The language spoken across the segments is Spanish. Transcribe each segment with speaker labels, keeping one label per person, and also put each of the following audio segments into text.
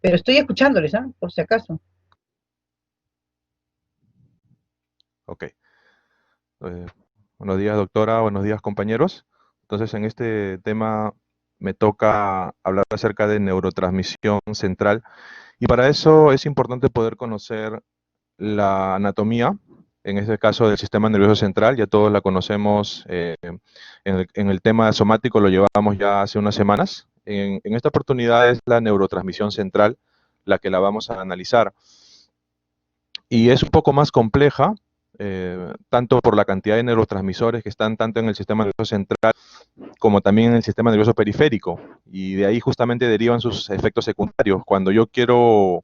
Speaker 1: pero estoy escuchándoles, ¿ah? Por si acaso.
Speaker 2: Ok. Buenos días, doctora. Buenos días, compañeros. Entonces, en este tema me toca hablar acerca de neurotransmisión central. Y para eso es importante poder conocer la anatomía, en este caso del sistema nervioso central. Ya todos la conocemos, en el tema somático lo llevamos ya hace unas semanas. En esta oportunidad es la neurotransmisión central la que la vamos a analizar. Y es un poco más compleja, tanto por la cantidad de neurotransmisores que están tanto en el sistema nervioso central como también en el sistema nervioso periférico. Y de ahí justamente derivan sus efectos secundarios. Cuando yo quiero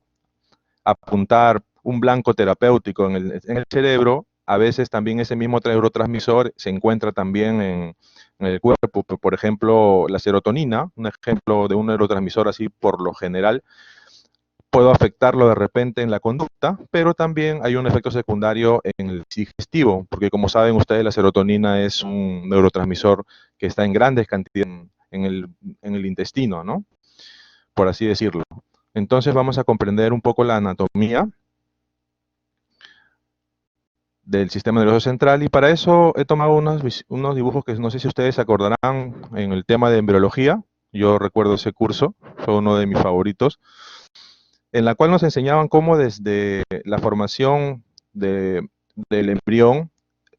Speaker 2: apuntar un blanco terapéutico en el cerebro, a veces también ese mismo neurotransmisor se encuentra también en el cuerpo. Por ejemplo, la serotonina, un ejemplo de un neurotransmisor así por lo general, puedo afectarlo de repente en la conducta, pero también hay un efecto secundario en el digestivo, porque como saben ustedes, la serotonina es un neurotransmisor que está en grandes cantidades en el intestino, ¿no? Por así decirlo. Entonces vamos a comprender un poco la anatomía del sistema nervioso central y para eso he tomado unos dibujos que no sé si ustedes se acordarán en el tema de embriología. Yo recuerdo ese curso, fue uno de mis favoritos, en la cual nos enseñaban cómo desde la formación de, del embrión,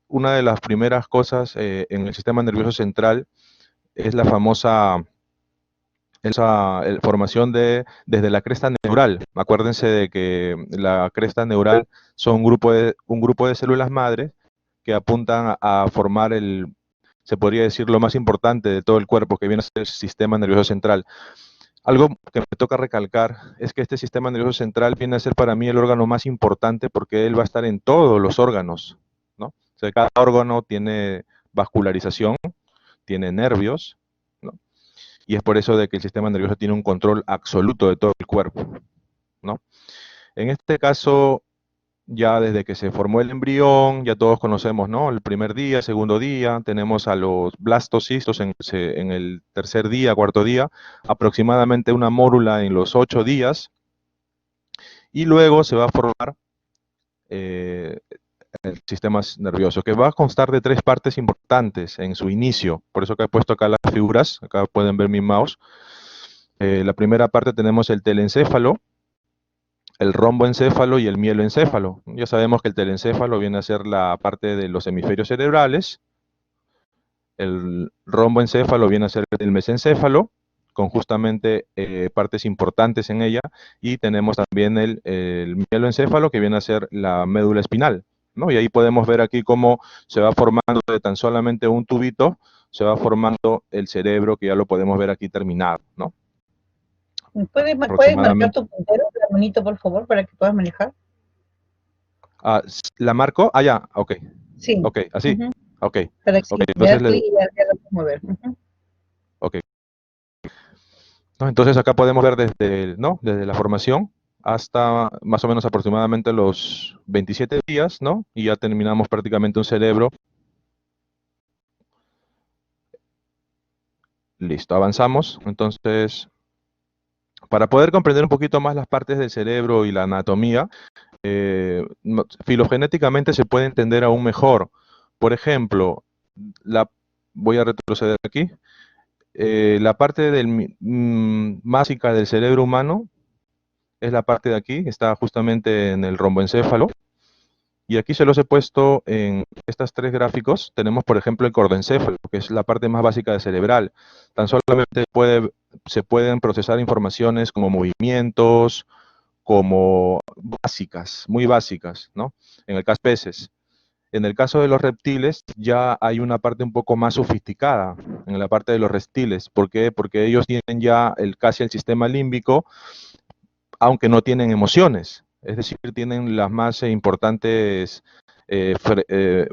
Speaker 2: una de las primeras cosas en el sistema nervioso central es la famosa formación desde la cresta neural. Acuérdense de que la cresta neural son un grupo de células madres que apuntan a formar se podría decir, lo más importante de todo el cuerpo, que viene a ser el sistema nervioso central. Algo que me toca recalcar es que este sistema nervioso central viene a ser para mí el órgano más importante porque él va a estar en todos los órganos, ¿no? O sea, cada órgano tiene vascularización, tiene nervios, ¿no? Y es por eso de que el sistema nervioso tiene un control absoluto de todo el cuerpo, ¿no? En este caso, ya desde que se formó el embrión, ya todos conocemos, ¿no? El primer día, segundo día, tenemos a los blastocistos en el tercer día, cuarto día, aproximadamente una mórula en los 8 días, y luego se va a formar eh, el sistema nervioso, que va a constar de tres partes importantes en su inicio. Por eso que he puesto acá las figuras, acá pueden ver mi mouse. La primera parte tenemos el telencéfalo, el romboencéfalo y el mieloencéfalo. Ya sabemos que el telencéfalo viene a ser la parte de los hemisferios cerebrales, el romboencéfalo viene a ser el mesencéfalo, con justamente partes importantes en ella, y tenemos también el mieloencéfalo, que viene a ser la médula espinal, ¿no? Y ahí podemos ver aquí cómo se va formando de tan solamente un tubito, se va formando el cerebro, que ya lo podemos ver aquí terminado, ¿no?
Speaker 1: ¿Puedes marcar
Speaker 2: Aproximadamente.
Speaker 1: tu puntero, hermanito, por favor, para que puedas manejar?
Speaker 2: ¿La marco? Ah, ya, ok.
Speaker 1: Sí.
Speaker 2: Ok, así.
Speaker 1: Ujú.
Speaker 2: Ok,
Speaker 1: Para
Speaker 2: ok.
Speaker 1: que le
Speaker 2: Entonces,
Speaker 1: das clic y ya lo puedes mover. Ujú.
Speaker 2: ok. ¿No? Entonces acá podemos ver ¿no? Desde la formación hasta más o menos aproximadamente los 27 días, ¿no? Y ya terminamos prácticamente un cerebro. Listo, avanzamos. Entonces, para poder comprender un poquito más las partes del cerebro y la anatomía, filogenéticamente se puede entender aún mejor. Por ejemplo, voy a retroceder aquí. La parte básica del cerebro humano es la parte de aquí, está justamente en el romboencéfalo. Y aquí se los he puesto en estos tres gráficos. Tenemos, por ejemplo, el cordoencéfalo, que es la parte más básica del cerebral. Tan solamente se pueden procesar informaciones como movimientos, como básicas, muy básicas, ¿no? En el caso de peces. En el caso de los reptiles, ya hay una parte un poco más sofisticada en la parte de los reptiles. ¿Por qué? Porque ellos tienen ya casi el sistema límbico, aunque no tienen emociones. Es decir, tienen las más importantes eh, eh,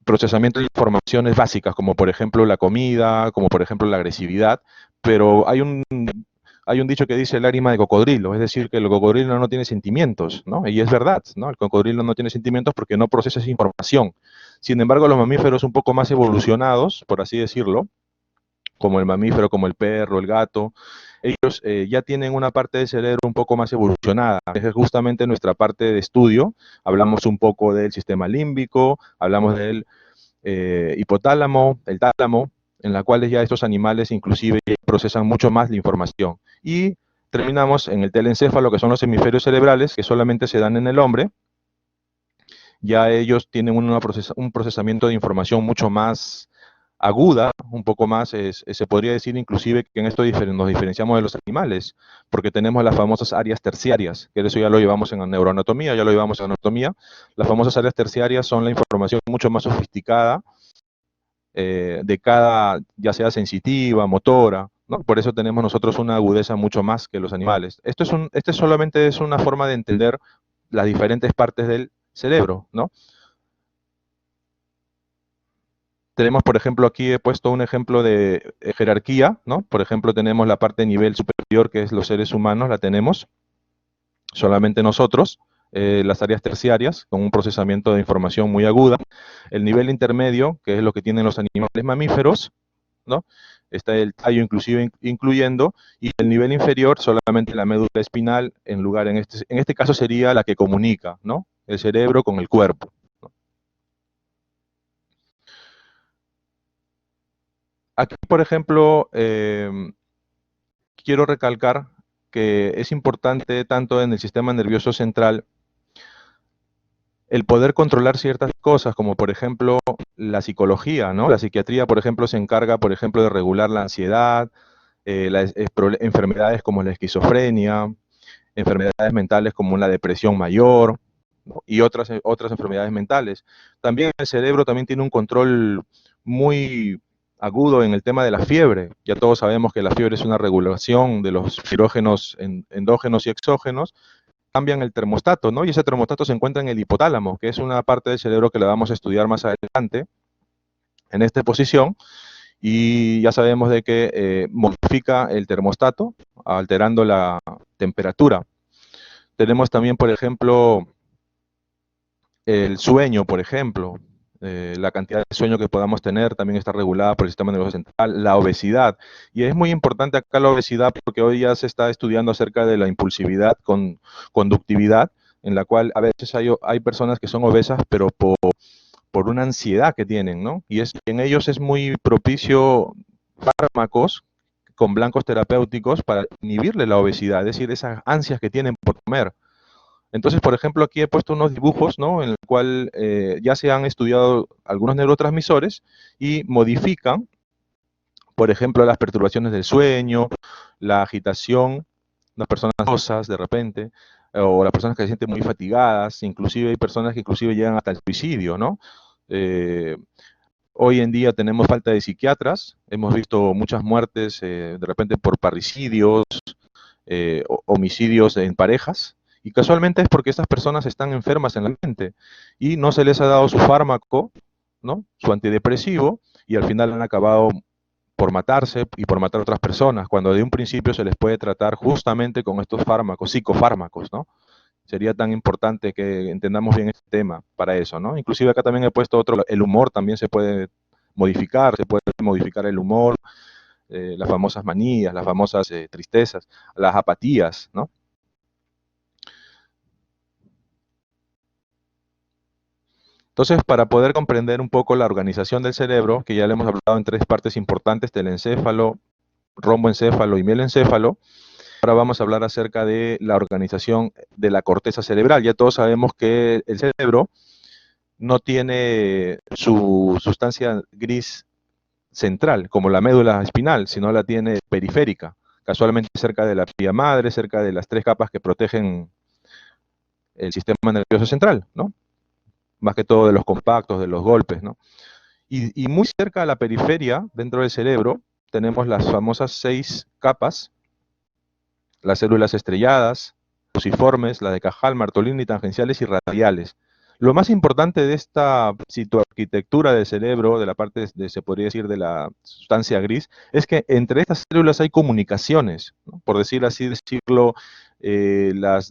Speaker 2: procesamiento de informaciones básicas, como por ejemplo la comida, como por ejemplo la agresividad, pero hay un dicho que dice lágrima de cocodrilo, es decir, que el cocodrilo no tiene sentimientos, ¿no? Y es verdad, ¿no? El cocodrilo no tiene sentimientos porque no procesa esa información. Sin embargo, los mamíferos un poco más evolucionados, por así decirlo, como el mamífero, como el perro, el gato, ellos ya tienen una parte del cerebro un poco más evolucionada. Esa es justamente nuestra parte de estudio. Hablamos un poco del sistema límbico, hablamos del hipotálamo, el tálamo, en la cual ya estos animales inclusive procesan mucho más la información. Y terminamos en el telencéfalo, que son los hemisferios cerebrales, que solamente se dan en el hombre. Ya ellos tienen un procesamiento de información mucho más aguda, un poco más, se podría decir inclusive que en esto nos diferenciamos de los animales, porque tenemos las famosas áreas terciarias, que eso ya lo llevamos en neuroanatomía, ya lo llevamos en anatomía. Las famosas áreas terciarias son la información mucho más sofisticada, de cada, ya sea sensitiva, motora, ¿no? Por eso tenemos nosotros una agudeza mucho más que los animales. Este solamente es una forma de entender las diferentes partes del cerebro, ¿no? Tenemos, por ejemplo, aquí he puesto un ejemplo de jerarquía, ¿no? Por ejemplo, tenemos la parte de nivel superior, que es los seres humanos, la tenemos solamente nosotros, las áreas terciarias, con un procesamiento de información muy aguda. El nivel intermedio, que es lo que tienen los animales mamíferos, ¿no? Está el tallo inclusive incluyendo, y el nivel inferior solamente la médula espinal, en este caso sería la que comunica, ¿no? El cerebro con el cuerpo. Aquí, por ejemplo, quiero recalcar que es importante tanto en el sistema nervioso central el poder controlar ciertas cosas, como por ejemplo la psicología, ¿no? La psiquiatría, por ejemplo, se encarga, por ejemplo, de regular la ansiedad, enfermedades como la esquizofrenia, enfermedades mentales como la depresión mayor, ¿no? Y otras enfermedades mentales. También el cerebro también tiene un control muy agudo en el tema de la fiebre. Ya todos sabemos que la fiebre es una regulación de los pirógenos endógenos y exógenos. Cambian el termostato, ¿no? Y ese termostato se encuentra en el hipotálamo, que es una parte del cerebro que la vamos a estudiar más adelante en esta exposición. Y ya sabemos de que modifica el termostato alterando la temperatura. Tenemos también, por ejemplo, el sueño, por ejemplo. La cantidad de sueño que podamos tener también está regulada por el sistema nervioso central. La obesidad. Y es muy importante acá la obesidad porque hoy ya se está estudiando acerca de la impulsividad con conductividad, en la cual a veces hay personas que son obesas, pero por una ansiedad que tienen, ¿no? Y en ellos es muy propicio fármacos con blancos terapéuticos para inhibirle la obesidad, es decir, esas ansias que tienen por comer. Entonces, por ejemplo, aquí he puesto unos dibujos, ¿no? En el cual ya se han estudiado algunos neurotransmisores y modifican, por ejemplo, las perturbaciones del sueño, la agitación, las personas ansiosas de repente, o las personas que se sienten muy fatigadas, inclusive hay personas que inclusive llegan hasta el suicidio, ¿no? Eh, Hoy en día tenemos falta de psiquiatras, hemos visto muchas muertes de repente por parricidios, homicidios en parejas, y casualmente es porque estas personas están enfermas en la mente y no se les ha dado su fármaco, ¿no? Su antidepresivo, y al final han acabado por matarse y por matar a otras personas, cuando de un principio se les puede tratar justamente con estos fármacos, psicofármacos, ¿no? Sería tan importante que entendamos bien este tema para eso, ¿no? Inclusive acá también he puesto otro, el humor también se puede modificar el humor, las famosas manías, las famosas tristezas, las apatías, ¿no? Entonces, para poder comprender un poco la organización del cerebro, que ya le hemos hablado en tres partes importantes, telencéfalo, romboencéfalo y mieloencéfalo, ahora vamos a hablar acerca de la organización de la corteza cerebral. Ya todos sabemos que el cerebro no tiene su sustancia gris central, como la médula espinal, sino la tiene periférica, casualmente cerca de la pía madre, cerca de las tres capas que protegen el sistema nervioso central, ¿no? Más que todo de los compactos, de los golpes, ¿no? Y muy cerca de la periferia, dentro del cerebro, tenemos las famosas 6 capas, las células estrelladas, fusiformes, la de Cajal, Martolini, tangenciales y radiales. Lo más importante de esta citoarquitectura del cerebro, de la parte, se podría decir, de la sustancia gris, es que entre estas células hay comunicaciones, ¿no? Por decir así, decirlo, las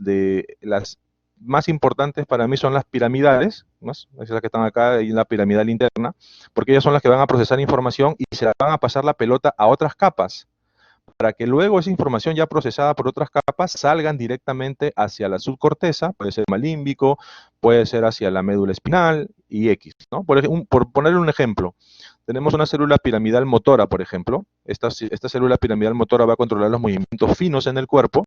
Speaker 2: más importantes para mí son las piramidales, ¿no? Esas que están acá y la piramidal interna, porque ellas son las que van a procesar información y se la van a pasar la pelota a otras capas para que luego esa información ya procesada por otras capas salgan directamente hacia la subcorteza, puede ser límbico, puede ser hacia la médula espinal y X, ¿no? Por ponerle un ejemplo, tenemos una célula piramidal motora, por ejemplo. Esta célula piramidal motora va a controlar los movimientos finos en el cuerpo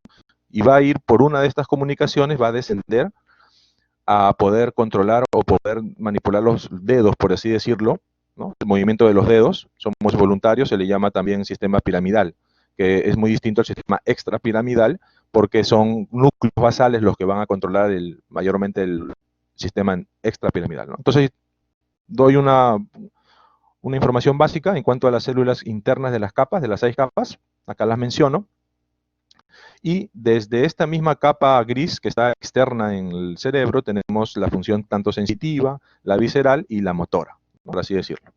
Speaker 2: y va a ir por una de estas comunicaciones, va a descender a poder controlar o poder manipular los dedos, por así decirlo, ¿no? El movimiento de los dedos, somos voluntarios, se le llama también sistema piramidal, que es muy distinto al sistema extrapiramidal, porque son núcleos basales los que van a controlar mayormente el sistema extrapiramidal, ¿no? Entonces, doy una información básica en cuanto a las células internas de las capas, de las 6 capas, acá las menciono. Y desde esta misma capa gris que está externa en el cerebro, tenemos la función tanto sensitiva, la visceral y la motora, por así decirlo.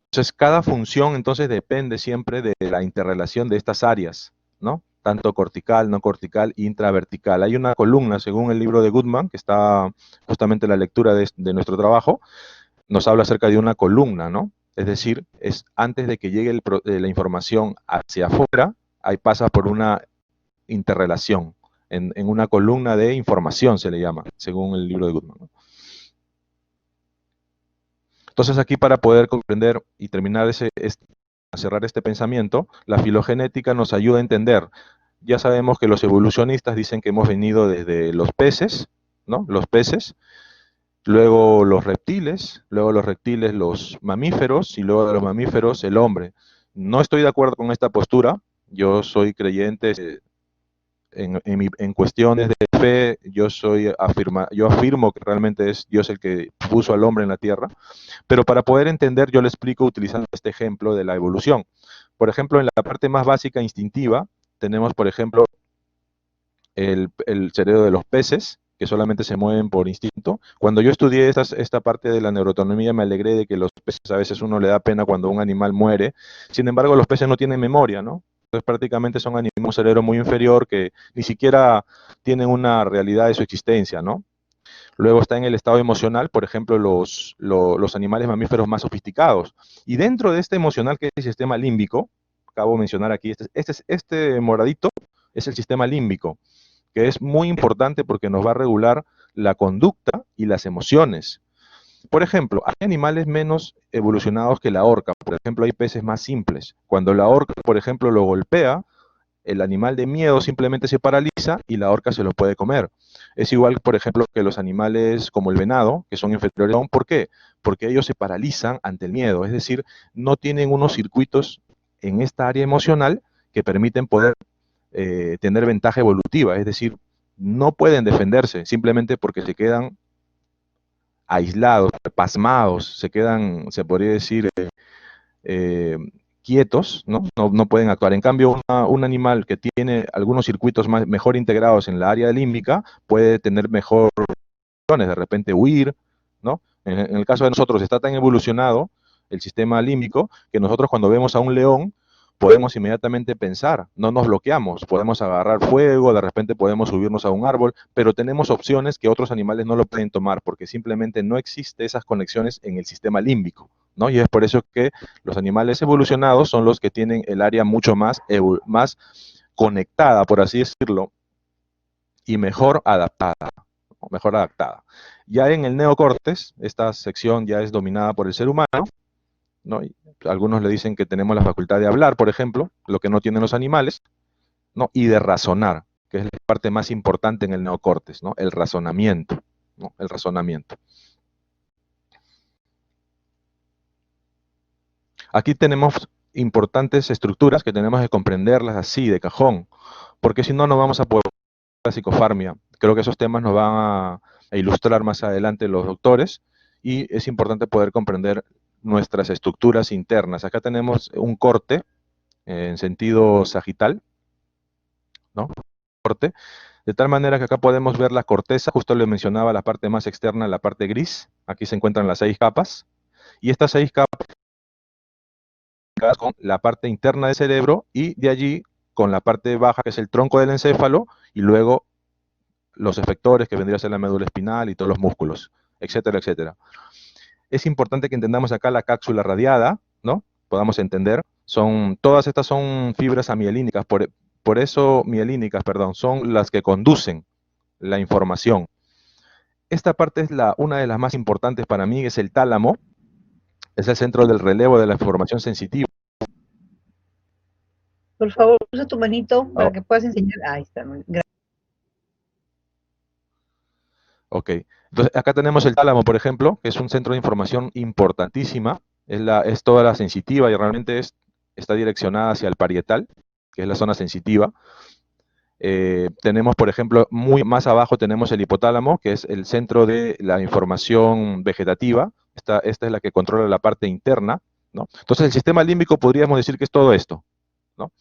Speaker 2: Entonces, cada función entonces depende siempre de la interrelación de estas áreas, ¿no? Tanto cortical, no cortical, intravertical. Hay una columna, según el libro de Goodman, que está justamente en la lectura de nuestro trabajo, nos habla acerca de una columna, ¿no? Es decir, es antes de que llegue la información hacia afuera, ahí pasa por una interrelación, en una columna de información se le llama, según el libro de Goodman, ¿no? Entonces aquí para poder comprender y terminar cerrar este pensamiento, la filogenética nos ayuda a entender. Ya sabemos que los evolucionistas dicen que hemos venido desde los peces, ¿no? Los peces, luego los reptiles los mamíferos y luego de los mamíferos el hombre. No estoy de acuerdo con esta postura, yo soy creyente en cuestiones de fe, yo afirmo que realmente es Dios el que puso al hombre en la tierra, pero para poder entender yo le explico utilizando este ejemplo de la evolución. Por ejemplo, en la parte más básica instintiva, tenemos por ejemplo el cerebro de los peces, que solamente se mueven por instinto. Cuando yo estudié esta parte de la neuroautonomía me alegré de que los peces a veces uno le da pena cuando un animal muere, sin embargo los peces no tienen memoria, ¿no? Entonces prácticamente son animales con un cerebro muy inferior que ni siquiera tienen una realidad de su existencia, ¿no? Luego está en el estado emocional, por ejemplo, los animales mamíferos más sofisticados. Y dentro de este emocional, que es el sistema límbico, acabo de mencionar aquí, este moradito es el sistema límbico, que es muy importante porque nos va a regular la conducta y las emociones. Por ejemplo, hay animales menos evolucionados que la orca. Por ejemplo, hay peces más simples. Cuando la orca, por ejemplo, lo golpea, el animal de miedo simplemente se paraliza y la orca se lo puede comer. Es igual, por ejemplo, que los animales como el venado, que son inferiores aún. ¿Por qué? Porque ellos se paralizan ante el miedo. Es decir, no tienen unos circuitos en esta área emocional que permiten poder tener ventaja evolutiva. Es decir, no pueden defenderse simplemente porque se quedan aislados, pasmados, se quedan, se podría decir, quietos, ¿no? No pueden actuar. En cambio, un animal que tiene algunos circuitos mejor integrados en la área límbica puede tener mejor opciones, de repente huir, ¿no? En el caso de nosotros está tan evolucionado el sistema límbico que nosotros cuando vemos a un león podemos inmediatamente pensar, no nos bloqueamos, podemos agarrar fuego, de repente podemos subirnos a un árbol, pero tenemos opciones que otros animales no lo pueden tomar porque simplemente no existen esas conexiones en el sistema límbico, ¿no? Y es por eso que los animales evolucionados son los que tienen el área mucho más conectada, por así decirlo, y mejor adaptada. Ya en el neocórtex, esta sección ya es dominada por el ser humano, ¿no? Y algunos le dicen que tenemos la facultad de hablar, por ejemplo, lo que no tienen los animales, ¿no? Y de razonar, que es la parte más importante en el neocórtex, ¿no? El razonamiento, ¿no? El razonamiento. Aquí tenemos importantes estructuras que tenemos que comprenderlas así, de cajón, porque si no, no vamos a poder la psicofarmia. Creo que esos temas nos van a ilustrar más adelante los doctores y es importante poder comprender nuestras estructuras internas. Acá tenemos un corte en sentido sagital, ¿no? Corte, de tal manera que acá podemos ver la corteza, justo le mencionaba la parte más externa, la parte gris, aquí se encuentran las 6 capas, y estas 6 capas con la parte interna del cerebro y de allí con la parte baja que es el tronco del encéfalo y luego los efectores que vendría a ser la médula espinal y todos los músculos, etcétera, etcétera. Es importante que entendamos acá la cápsula radiada, ¿no? Podamos entender Todas estas son fibras amielínicas, por eso mielínicas, perdón, son las que conducen la información. Esta parte es una de las más importantes para mí, es el tálamo, es el centro del relevo de la información sensitiva.
Speaker 1: Por favor, usa tu manito para
Speaker 2: Oh,
Speaker 1: que puedas enseñar. Ahí está.
Speaker 2: ok, entonces acá tenemos el tálamo, por ejemplo, que es un centro de información importantísima, es toda la sensitiva y realmente está direccionada hacia el parietal, que es la zona sensitiva. Tenemos, por ejemplo, muy más abajo tenemos el hipotálamo, que es el centro de la información vegetativa. Esta es la que controla la parte interna, ¿no? Entonces, el sistema límbico podríamos decir que es todo esto, ¿no?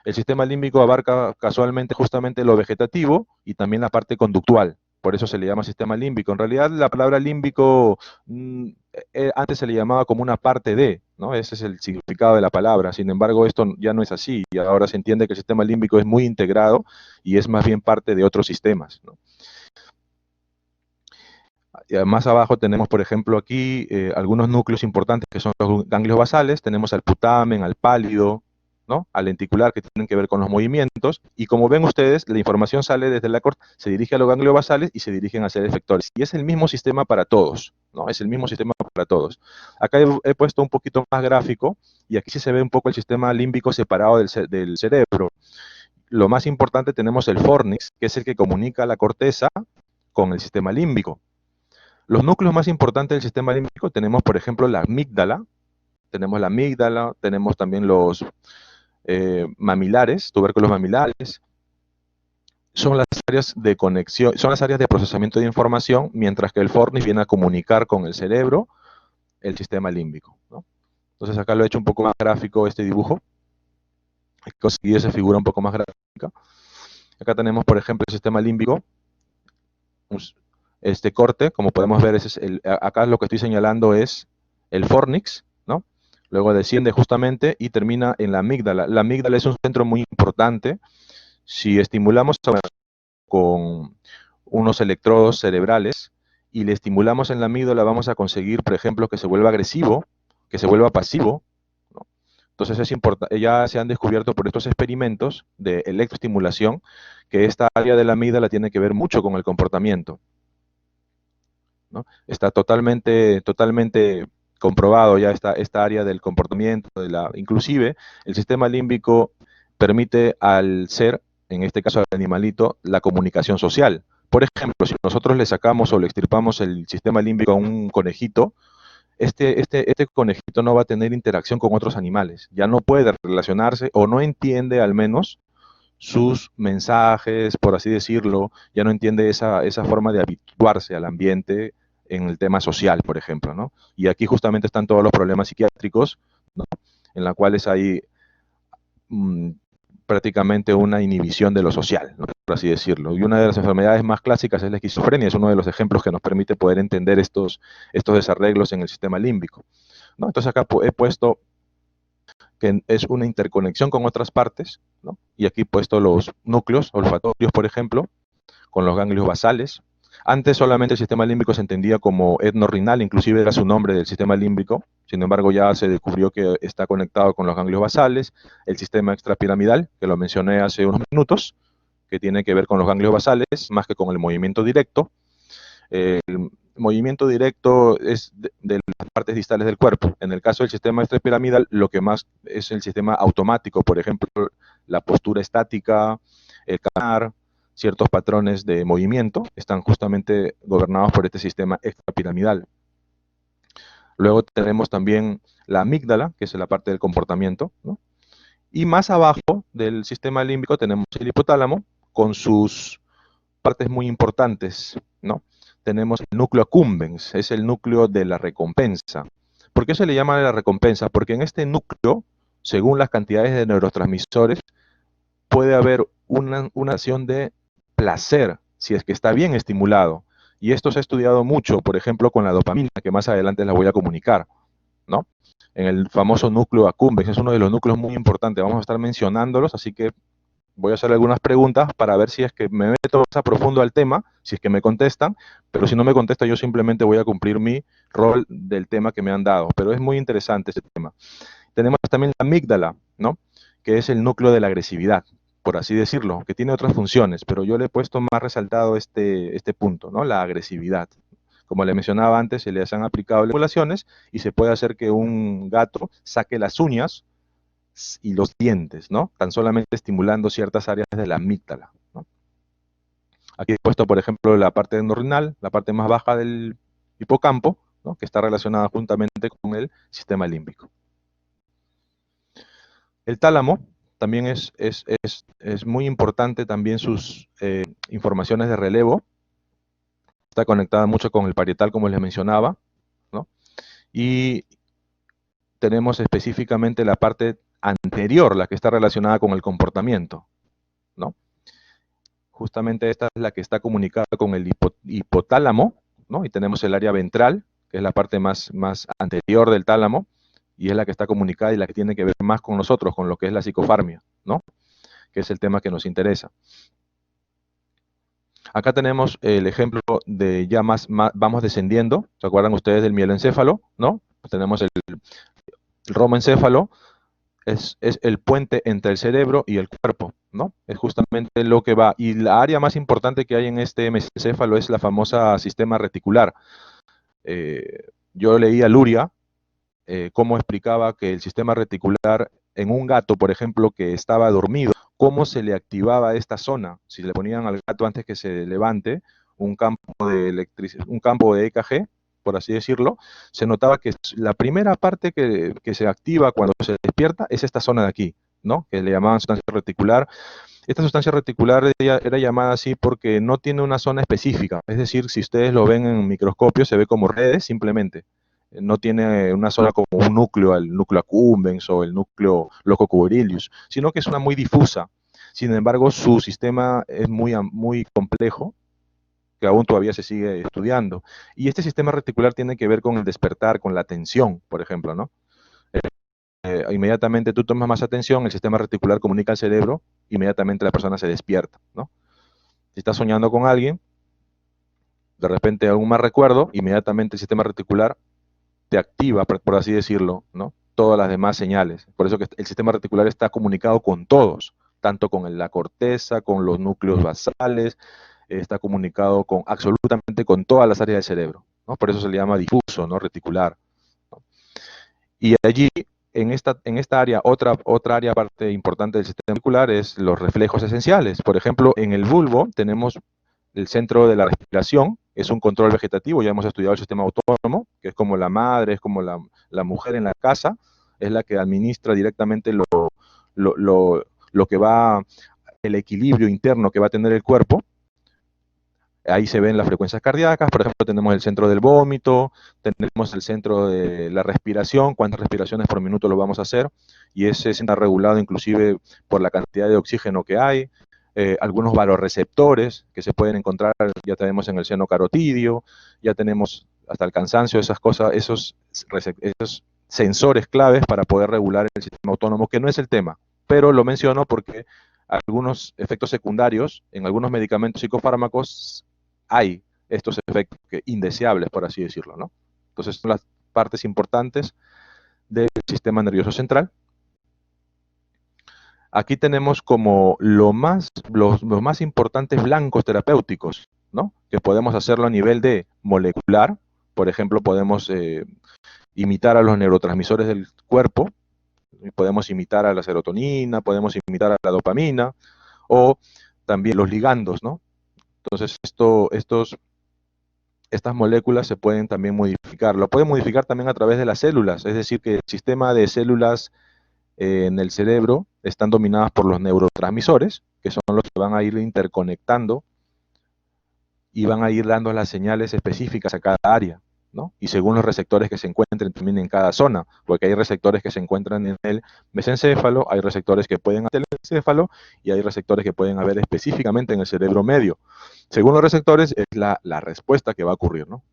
Speaker 2: El sistema límbico abarca casualmente justamente lo vegetativo y también la parte conductual. Por eso se le llama sistema límbico. En realidad, la palabra límbico antes se le llamaba como una parte de, ¿no? Ese es el significado de la palabra. Sin embargo, esto ya no es así. Y ahora se entiende que el sistema límbico es muy integrado y es más bien parte de otros sistemas, ¿no? Más abajo tenemos, por ejemplo, aquí algunos núcleos importantes que son los ganglios basales. Tenemos al putamen, al pálido, ¿no? Al lenticular, que tienen que ver con los movimientos. Y como ven ustedes, la información sale desde la corteza, se dirige a los ganglios basales y se dirigen hacia efectores. Y es el mismo sistema para todos, ¿no? Es el mismo sistema para todos. Acá he puesto un poquito más gráfico y aquí sí se ve un poco el sistema límbico separado del cerebro. Lo más importante tenemos el fornix, que es el que comunica la corteza con el sistema límbico. Los núcleos más importantes del sistema límbico tenemos, por ejemplo, la amígdala. Tenemos también los mamilares, tubérculos mamilares. Son las áreas de conexión, son las áreas de procesamiento de información, mientras que el fornix viene a comunicar con el cerebro el sistema límbico, ¿no? Entonces acá lo he hecho un poco más gráfico este dibujo. He conseguido esa figura un poco más gráfica. Acá tenemos, por ejemplo, el sistema límbico. Este corte, como podemos ver, acá lo que estoy señalando es el fornix, ¿no? Luego desciende justamente y termina en la amígdala. La amígdala es un centro muy importante. Si estimulamos con unos electrodos cerebrales y le estimulamos en la amígdala, vamos a conseguir, por ejemplo, que se vuelva agresivo, que se vuelva pasivo, ¿no? Entonces es importante, ya se han descubierto por estos experimentos de electroestimulación que esta área de la amígdala tiene que ver mucho con el comportamiento, ¿no? Está totalmente comprobado ya esta área del comportamiento, inclusive el sistema límbico permite al ser, en este caso al animalito, la comunicación social. Por ejemplo, si nosotros le sacamos o le extirpamos el sistema límbico a un conejito, este conejito no va a tener interacción con otros animales, ya no puede relacionarse o no entiende al menos sus mensajes, por así decirlo, ya no entiende esa forma de habituarse al ambiente en el tema social, por ejemplo, ¿no? Y aquí justamente están todos los problemas psiquiátricos, ¿no? En los cuales hay prácticamente una inhibición de lo social, ¿no? Por así decirlo. Y una de las enfermedades más clásicas es la esquizofrenia, es uno de los ejemplos que nos permite poder entender estos desarreglos en el sistema límbico, ¿no? Entonces acá he puesto que es una interconexión con otras partes, ¿no? Y aquí he puesto los núcleos olfatorios, por ejemplo, con los ganglios basales. Antes solamente el sistema límbico se entendía como etnorrinal, inclusive era su nombre del sistema límbico. Sin embargo, ya se descubrió que está conectado con los ganglios basales, el sistema extrapiramidal, que lo mencioné hace unos minutos, que tiene que ver con los ganglios basales, más que con el movimiento directo. El movimiento directo es de las partes distales del cuerpo. En el caso del sistema extrapiramidal, lo que más es el sistema automático, por ejemplo, la postura estática, el caminar, ciertos patrones de movimiento están justamente gobernados por este sistema extrapiramidal. Luego tenemos también la amígdala, que es la parte del comportamiento, ¿no? Y más abajo del sistema límbico tenemos el hipotálamo con sus partes muy importantes, ¿no? Tenemos el núcleo accumbens, es el núcleo de la recompensa. ¿Por qué se le llama la recompensa? Porque en este núcleo, según las cantidades de neurotransmisores, puede haber una acción de placer, si es que está bien estimulado. Y esto se ha estudiado mucho, por ejemplo, con la dopamina, que más adelante la voy a comunicar, ¿no? En el famoso núcleo accumbens, es uno de los núcleos muy importantes, vamos a estar mencionándolos, así que voy a hacer algunas preguntas para ver si es que me meto más a profundo al tema, si es que me contestan, pero si no me contestan yo simplemente voy a cumplir mi rol del tema que me han dado, pero es muy interesante ese tema. Tenemos también la amígdala, ¿no? Que es el núcleo de la agresividad, por así decirlo, que tiene otras funciones, pero yo le he puesto más resaltado este punto, ¿no? La agresividad. Como le mencionaba antes, se les han aplicado manipulaciones y se puede hacer que un gato saque las uñas y los dientes, ¿no? Tan solamente estimulando ciertas áreas de la amígdala, ¿no? Aquí he puesto, por ejemplo, la parte endorrinal, la parte más baja del hipocampo, ¿no? Que está relacionada juntamente con el sistema límbico. El tálamo también es muy importante, también sus informaciones de relevo. Está conectada mucho con el parietal, como les mencionaba, ¿no? Y tenemos específicamente la parte anterior, la que está relacionada con el comportamiento, ¿no? Justamente esta es la que está comunicada con el hipotálamo, ¿no? Y tenemos el área ventral, que es la parte más anterior del tálamo, y es la que está comunicada y la que tiene que ver más con nosotros, con lo que es la psicofarmia, ¿no? Que es el tema que nos interesa. Acá tenemos el ejemplo de ya vamos descendiendo. ¿Se acuerdan ustedes del mieloencéfalo? ¿No? Tenemos el romoencéfalo, es el puente entre el cerebro y el cuerpo, ¿no? Es justamente lo que va. Y la área más importante que hay en este mesencéfalo es la famosa sistema reticular. Yo leí a Luria cómo explicaba que el sistema reticular en un gato, por ejemplo, que estaba dormido, cómo se le activaba esta zona. Si le ponían al gato antes que se levante un campo de EKG, por así decirlo, se notaba que la primera parte que se activa cuando se despierta es esta zona de aquí, ¿no? Que le llamaban sustancia reticular. Esta sustancia reticular era llamada así porque no tiene una zona específica. Es decir, si ustedes lo ven en microscopio, se ve como redes simplemente. No tiene una zona como un núcleo, el núcleo accumbens o el núcleo lococurilius, sino que es una muy difusa. Sin embargo, su sistema es muy complejo, que aún todavía se sigue estudiando. Y este sistema reticular tiene que ver con el despertar, con la atención, por ejemplo, ¿no? Inmediatamente tú tomas más atención, el sistema reticular comunica al cerebro, inmediatamente la persona se despierta, ¿no? Si estás soñando con alguien, de repente algún mal recuerdo, inmediatamente el sistema reticular te activa, por así decirlo, ¿no? Todas las demás señales. Por eso que el sistema reticular está comunicado con todos, tanto con la corteza, con los núcleos basales, está comunicado con absolutamente con todas las áreas del cerebro, ¿no? Por eso se le llama difuso, ¿no? Reticular, ¿no? Y allí, en esta área, otra área parte importante del sistema reticular es los reflejos esenciales. Por ejemplo, en el bulbo tenemos el centro de la respiración, es un control vegetativo, ya hemos estudiado el sistema autónomo, que es como la madre, es como la mujer en la casa, es la que administra directamente lo que va, el equilibrio interno que va a tener el cuerpo. Ahí se ven las frecuencias cardíacas, por ejemplo, tenemos el centro del vómito, tenemos el centro de la respiración, cuántas respiraciones por minuto lo vamos a hacer, y ese está regulado inclusive por la cantidad de oxígeno que hay, algunos vasoreceptores que se pueden encontrar, ya tenemos en el seno carotidio, ya tenemos hasta el cansancio, esas cosas, esos sensores claves para poder regular el sistema autónomo, que no es el tema, pero lo menciono porque algunos efectos secundarios en algunos medicamentos psicofármacos hay estos efectos indeseables, por así decirlo, ¿no? Entonces, son las partes importantes del sistema nervioso central. Aquí tenemos como los más importantes blancos terapéuticos, ¿no? Que podemos hacerlo a nivel de molecular. Por ejemplo, podemos imitar a los neurotransmisores del cuerpo, podemos imitar a la serotonina, podemos imitar a la dopamina, o también los ligandos, ¿no? Entonces, estas moléculas se pueden también modificar. Lo pueden modificar también a través de las células, es decir, que el sistema de células en el cerebro están dominadas por los neurotransmisores, que son los que van a ir interconectando y van a ir dando las señales específicas a cada área, ¿no? Y según los receptores que se encuentren también en cada zona, porque hay receptores que se encuentran en el mesencéfalo, hay receptores que pueden haber en el encéfalo y hay receptores que pueden haber específicamente en el cerebro medio. Según los receptores es la respuesta que va a ocurrir, ¿no?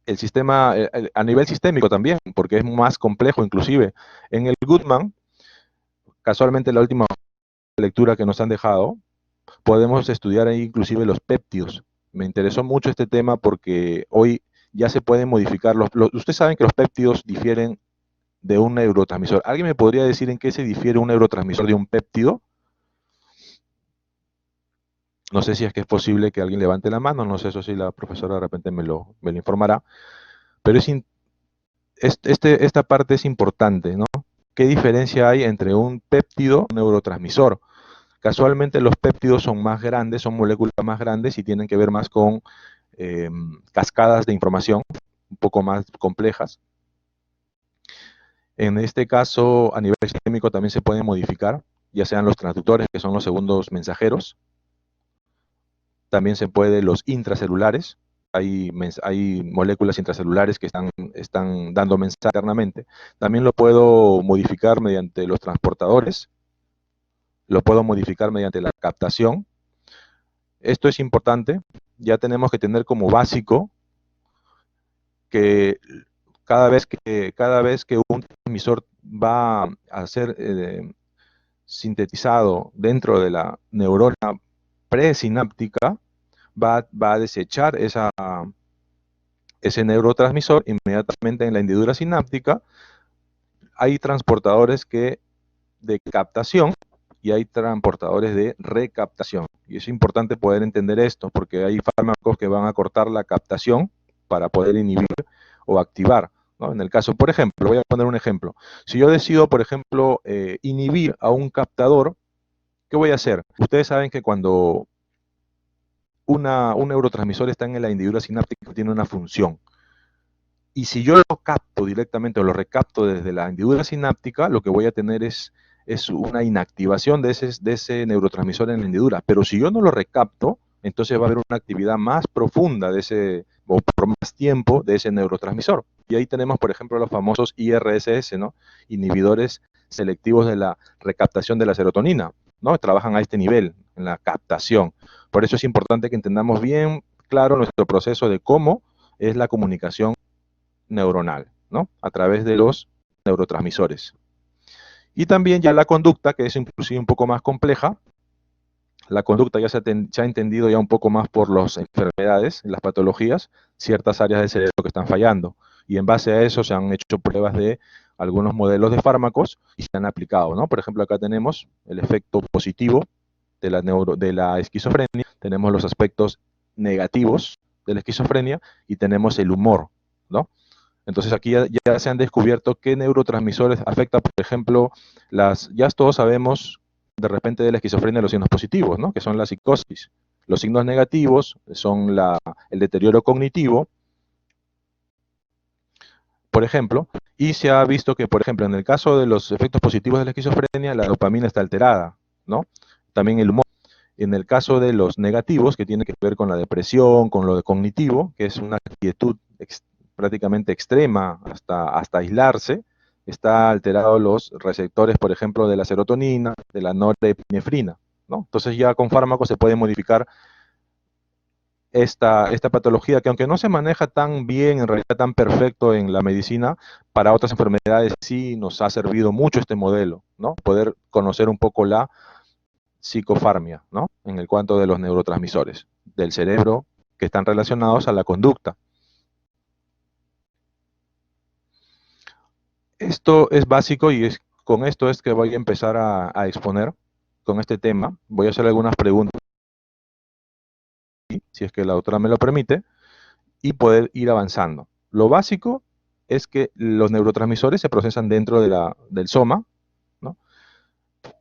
Speaker 2: El sistema, a nivel sistémico también, porque es más complejo inclusive. En el Goodman, casualmente la última lectura que nos han dejado, podemos estudiar ahí inclusive los péptidos. Me interesó mucho este tema porque hoy ya se pueden modificar. Ustedes saben que los péptidos difieren de un neurotransmisor. ¿Alguien me podría decir en qué se difiere un neurotransmisor de un péptido? No sé si es que es posible que alguien levante la mano, no sé, eso sí la profesora de repente me lo informará, pero esta parte es importante, ¿no? ¿Qué diferencia hay entre un péptido y un neurotransmisor? Casualmente los péptidos son más grandes, son moléculas más grandes y tienen que ver más con cascadas de información, un poco más complejas. En este caso, a nivel químico también se pueden modificar, ya sean los transductores, que son los segundos mensajeros, también se puede los intracelulares, hay moléculas intracelulares que están dando mensaje internamente. También lo puedo modificar mediante los transportadores, lo puedo modificar mediante la captación. Esto es importante, ya tenemos que tener como básico que cada vez que un transmisor va a ser sintetizado dentro de la neurona presináptica, va a desechar ese neurotransmisor inmediatamente en la hendidura sináptica. Hay transportadores de captación y hay transportadores de recaptación. Y es importante poder entender esto, porque hay fármacos que van a cortar la captación para poder inhibir o activar, ¿no? En el caso, por ejemplo, voy a poner un ejemplo. Si yo decido, por ejemplo, inhibir a un captador, ¿qué voy a hacer? Ustedes saben que cuando un neurotransmisor está en la hendidura sináptica, tiene una función. Y si yo lo capto directamente o lo recapto desde la hendidura sináptica, lo que voy a tener es una inactivación de ese neurotransmisor en la hendidura. Pero si yo no lo recapto, entonces va a haber una actividad más profunda o por más tiempo de ese neurotransmisor. Y ahí tenemos, por ejemplo, los famosos IRSS, ¿no? Inhibidores selectivos de la recaptación de la serotonina, ¿no? Trabajan a este nivel, en la captación. Por eso es importante que entendamos bien claro nuestro proceso de cómo es la comunicación neuronal, ¿no? A través de los neurotransmisores. Y también ya la conducta, que es inclusive un poco más compleja. La conducta ya se ha entendido ya un poco más por las enfermedades, las patologías, ciertas áreas del cerebro que están fallando. Y en base a eso se han hecho pruebas de algunos modelos de fármacos y se han aplicado, ¿no? Por ejemplo, acá tenemos el efecto positivo de la esquizofrenia, tenemos los aspectos negativos de la esquizofrenia y tenemos el humor, ¿no? Entonces aquí ya se han descubierto qué neurotransmisores afectan, por ejemplo, ya todos sabemos de repente de la esquizofrenia los signos positivos, ¿no? Que son la psicosis. Los signos negativos son el deterioro cognitivo, por ejemplo, y se ha visto que, por ejemplo, en el caso de los efectos positivos de la esquizofrenia, la dopamina está alterada, ¿no? También el humor. En el caso de los negativos, que tiene que ver con la depresión, con lo de cognitivo, que es una quietud prácticamente extrema hasta aislarse, está alterado los receptores, por ejemplo, de la serotonina, de la norepinefrina, ¿no? Entonces ya con fármacos se puede modificar esta patología, que aunque no se maneja tan bien, en realidad tan perfecto en la medicina, para otras enfermedades sí nos ha servido mucho este modelo, ¿no? Poder conocer un poco la psicofarmia, ¿no? En el cuanto de los neurotransmisores del cerebro que están relacionados a la conducta. Esto es básico y con esto es que voy a empezar a exponer con este tema. Voy a hacer algunas preguntas, si es que la autora me lo permite, y poder ir avanzando. Lo básico es que los neurotransmisores se procesan dentro del soma, ¿no?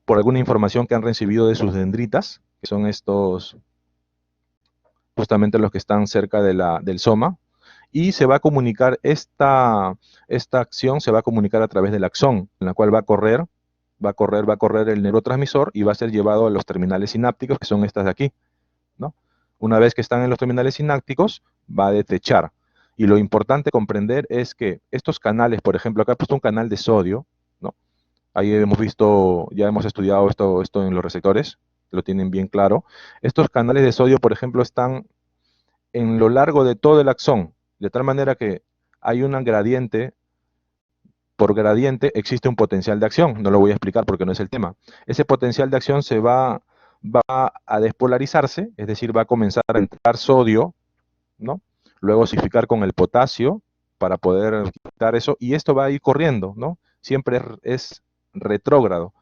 Speaker 2: Por alguna información que han recibido de sus dendritas, que son estos, justamente los que están cerca del soma, y se va a comunicar, esta acción se va a comunicar a través del axón, en la cual va a correr el neurotransmisor y va a ser llevado a los terminales sinápticos, que son estas de aquí, ¿no? Una vez que están en los terminales sinápticos, va a desechar. Y lo importante comprender es que estos canales, por ejemplo, acá he puesto un canal de sodio, ¿no? Ahí hemos visto, ya hemos estudiado esto en los receptores, lo tienen bien claro. Estos canales de sodio, por ejemplo, están en lo largo de todo el axón, de tal manera que hay una gradiente, por gradiente existe un potencial de acción, no lo voy a explicar porque no es el tema. Ese potencial de acción va a despolarizarse, es decir, va a comenzar a entrar sodio, ¿no? Luego osificar con el potasio para poder quitar eso, y esto va a ir corriendo, ¿no? siempre es retrógrado,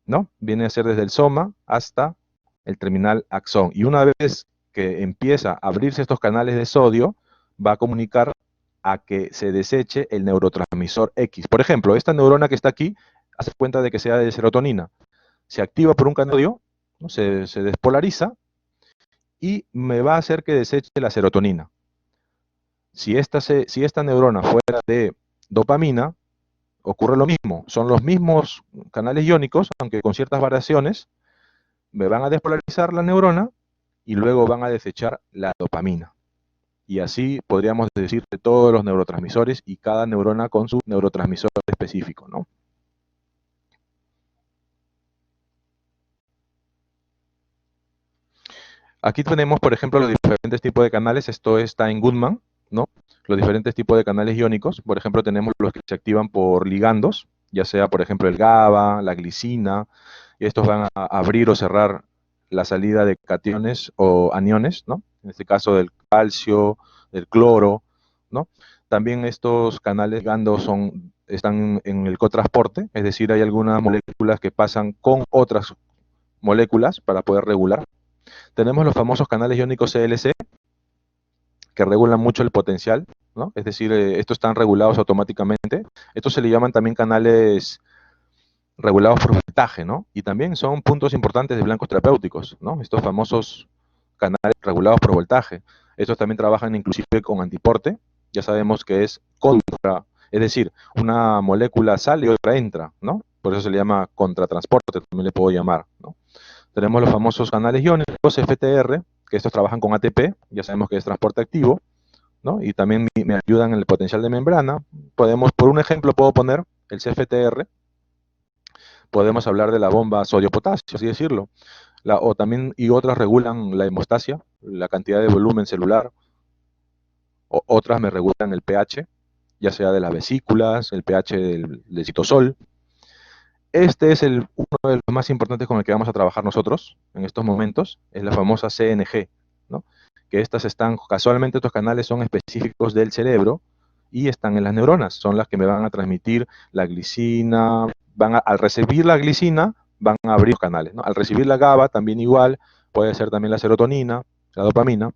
Speaker 2: ¿no? Viene a ser desde el soma hasta el terminal axón. Y una vez que empieza a abrirse estos canales de sodio, va a comunicar a que se deseche el neurotransmisor X. Por ejemplo, esta neurona que está aquí, hace cuenta de que sea de serotonina. Se activa por un canal de sodio, ¿no? Se despolariza y me va a hacer que deseche la serotonina. Si esta neurona fuera de dopamina, ocurre lo mismo. Son los mismos canales iónicos, aunque con ciertas variaciones, me van a despolarizar la neurona y luego van a desechar la dopamina. Y así podríamos decir de todos los neurotransmisores y cada neurona con su neurotransmisor específico, ¿no? Aquí tenemos, por ejemplo, los diferentes tipos de canales. Esto está en Goodman, ¿no? Los diferentes tipos de canales iónicos. Por ejemplo, tenemos los que se activan por ligandos, ya sea, por ejemplo, el GABA, la glicina, y estos van a abrir o cerrar la salida de cationes o aniones, ¿no? En este caso del calcio, del cloro, ¿no? También estos canales ligandos están en el cotransporte, es decir, hay algunas moléculas que pasan con otras moléculas para poder regular. Tenemos los famosos canales iónicos CLC, que regulan mucho el potencial, ¿no? Es decir, estos están regulados automáticamente. Estos se le llaman también canales regulados por voltaje, ¿no? Y también son puntos importantes de blancos terapéuticos, ¿no? Estos famosos canales regulados por voltaje. Estos también trabajan inclusive con antiporte. Ya sabemos que es contra, es decir, una molécula sale y otra entra, ¿no? Por eso se le llama contratransporte, también le puedo llamar, ¿no? Tenemos los famosos canales iónicos FTR, que estos trabajan con ATP, ya sabemos que es transporte activo, ¿no? Y también me ayudan en el potencial de membrana. Podemos, por un ejemplo, puedo poner el CFTR, podemos hablar de la bomba sodio-potasio, así decirlo. O también, y otras regulan la hemostasia, la cantidad de volumen celular, otras me regulan el pH, ya sea de las vesículas, el pH del citosol. Este es uno de los más importantes con el que vamos a trabajar nosotros en estos momentos, es la famosa CNG, ¿no? Que casualmente estos canales son específicos del cerebro y están en las neuronas, son las que me van a transmitir la glicina, al recibir la glicina van a abrir los canales, ¿no? Al recibir la GABA también igual, puede ser también la serotonina, la dopamina.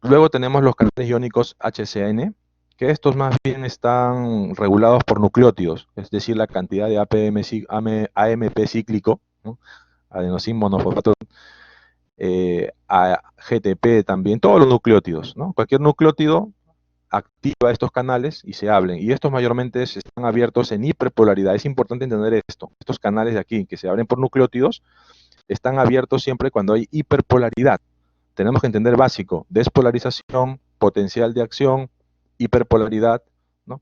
Speaker 2: Luego tenemos los canales iónicos HCN, que estos más bien están regulados por nucleótidos, es decir, la cantidad de AMP cíclico, ¿no? Adenosín monofosfato, GTP también, todos los nucleótidos, ¿no? Cualquier nucleótido activa estos canales y se abren. Y estos mayormente están abiertos en hiperpolaridad. Es importante entender esto. Estos canales de aquí, que se abren por nucleótidos, están abiertos siempre cuando hay hiperpolaridad. Tenemos que entender básico: despolarización, potencial de acción, hiperpolaridad, ¿no?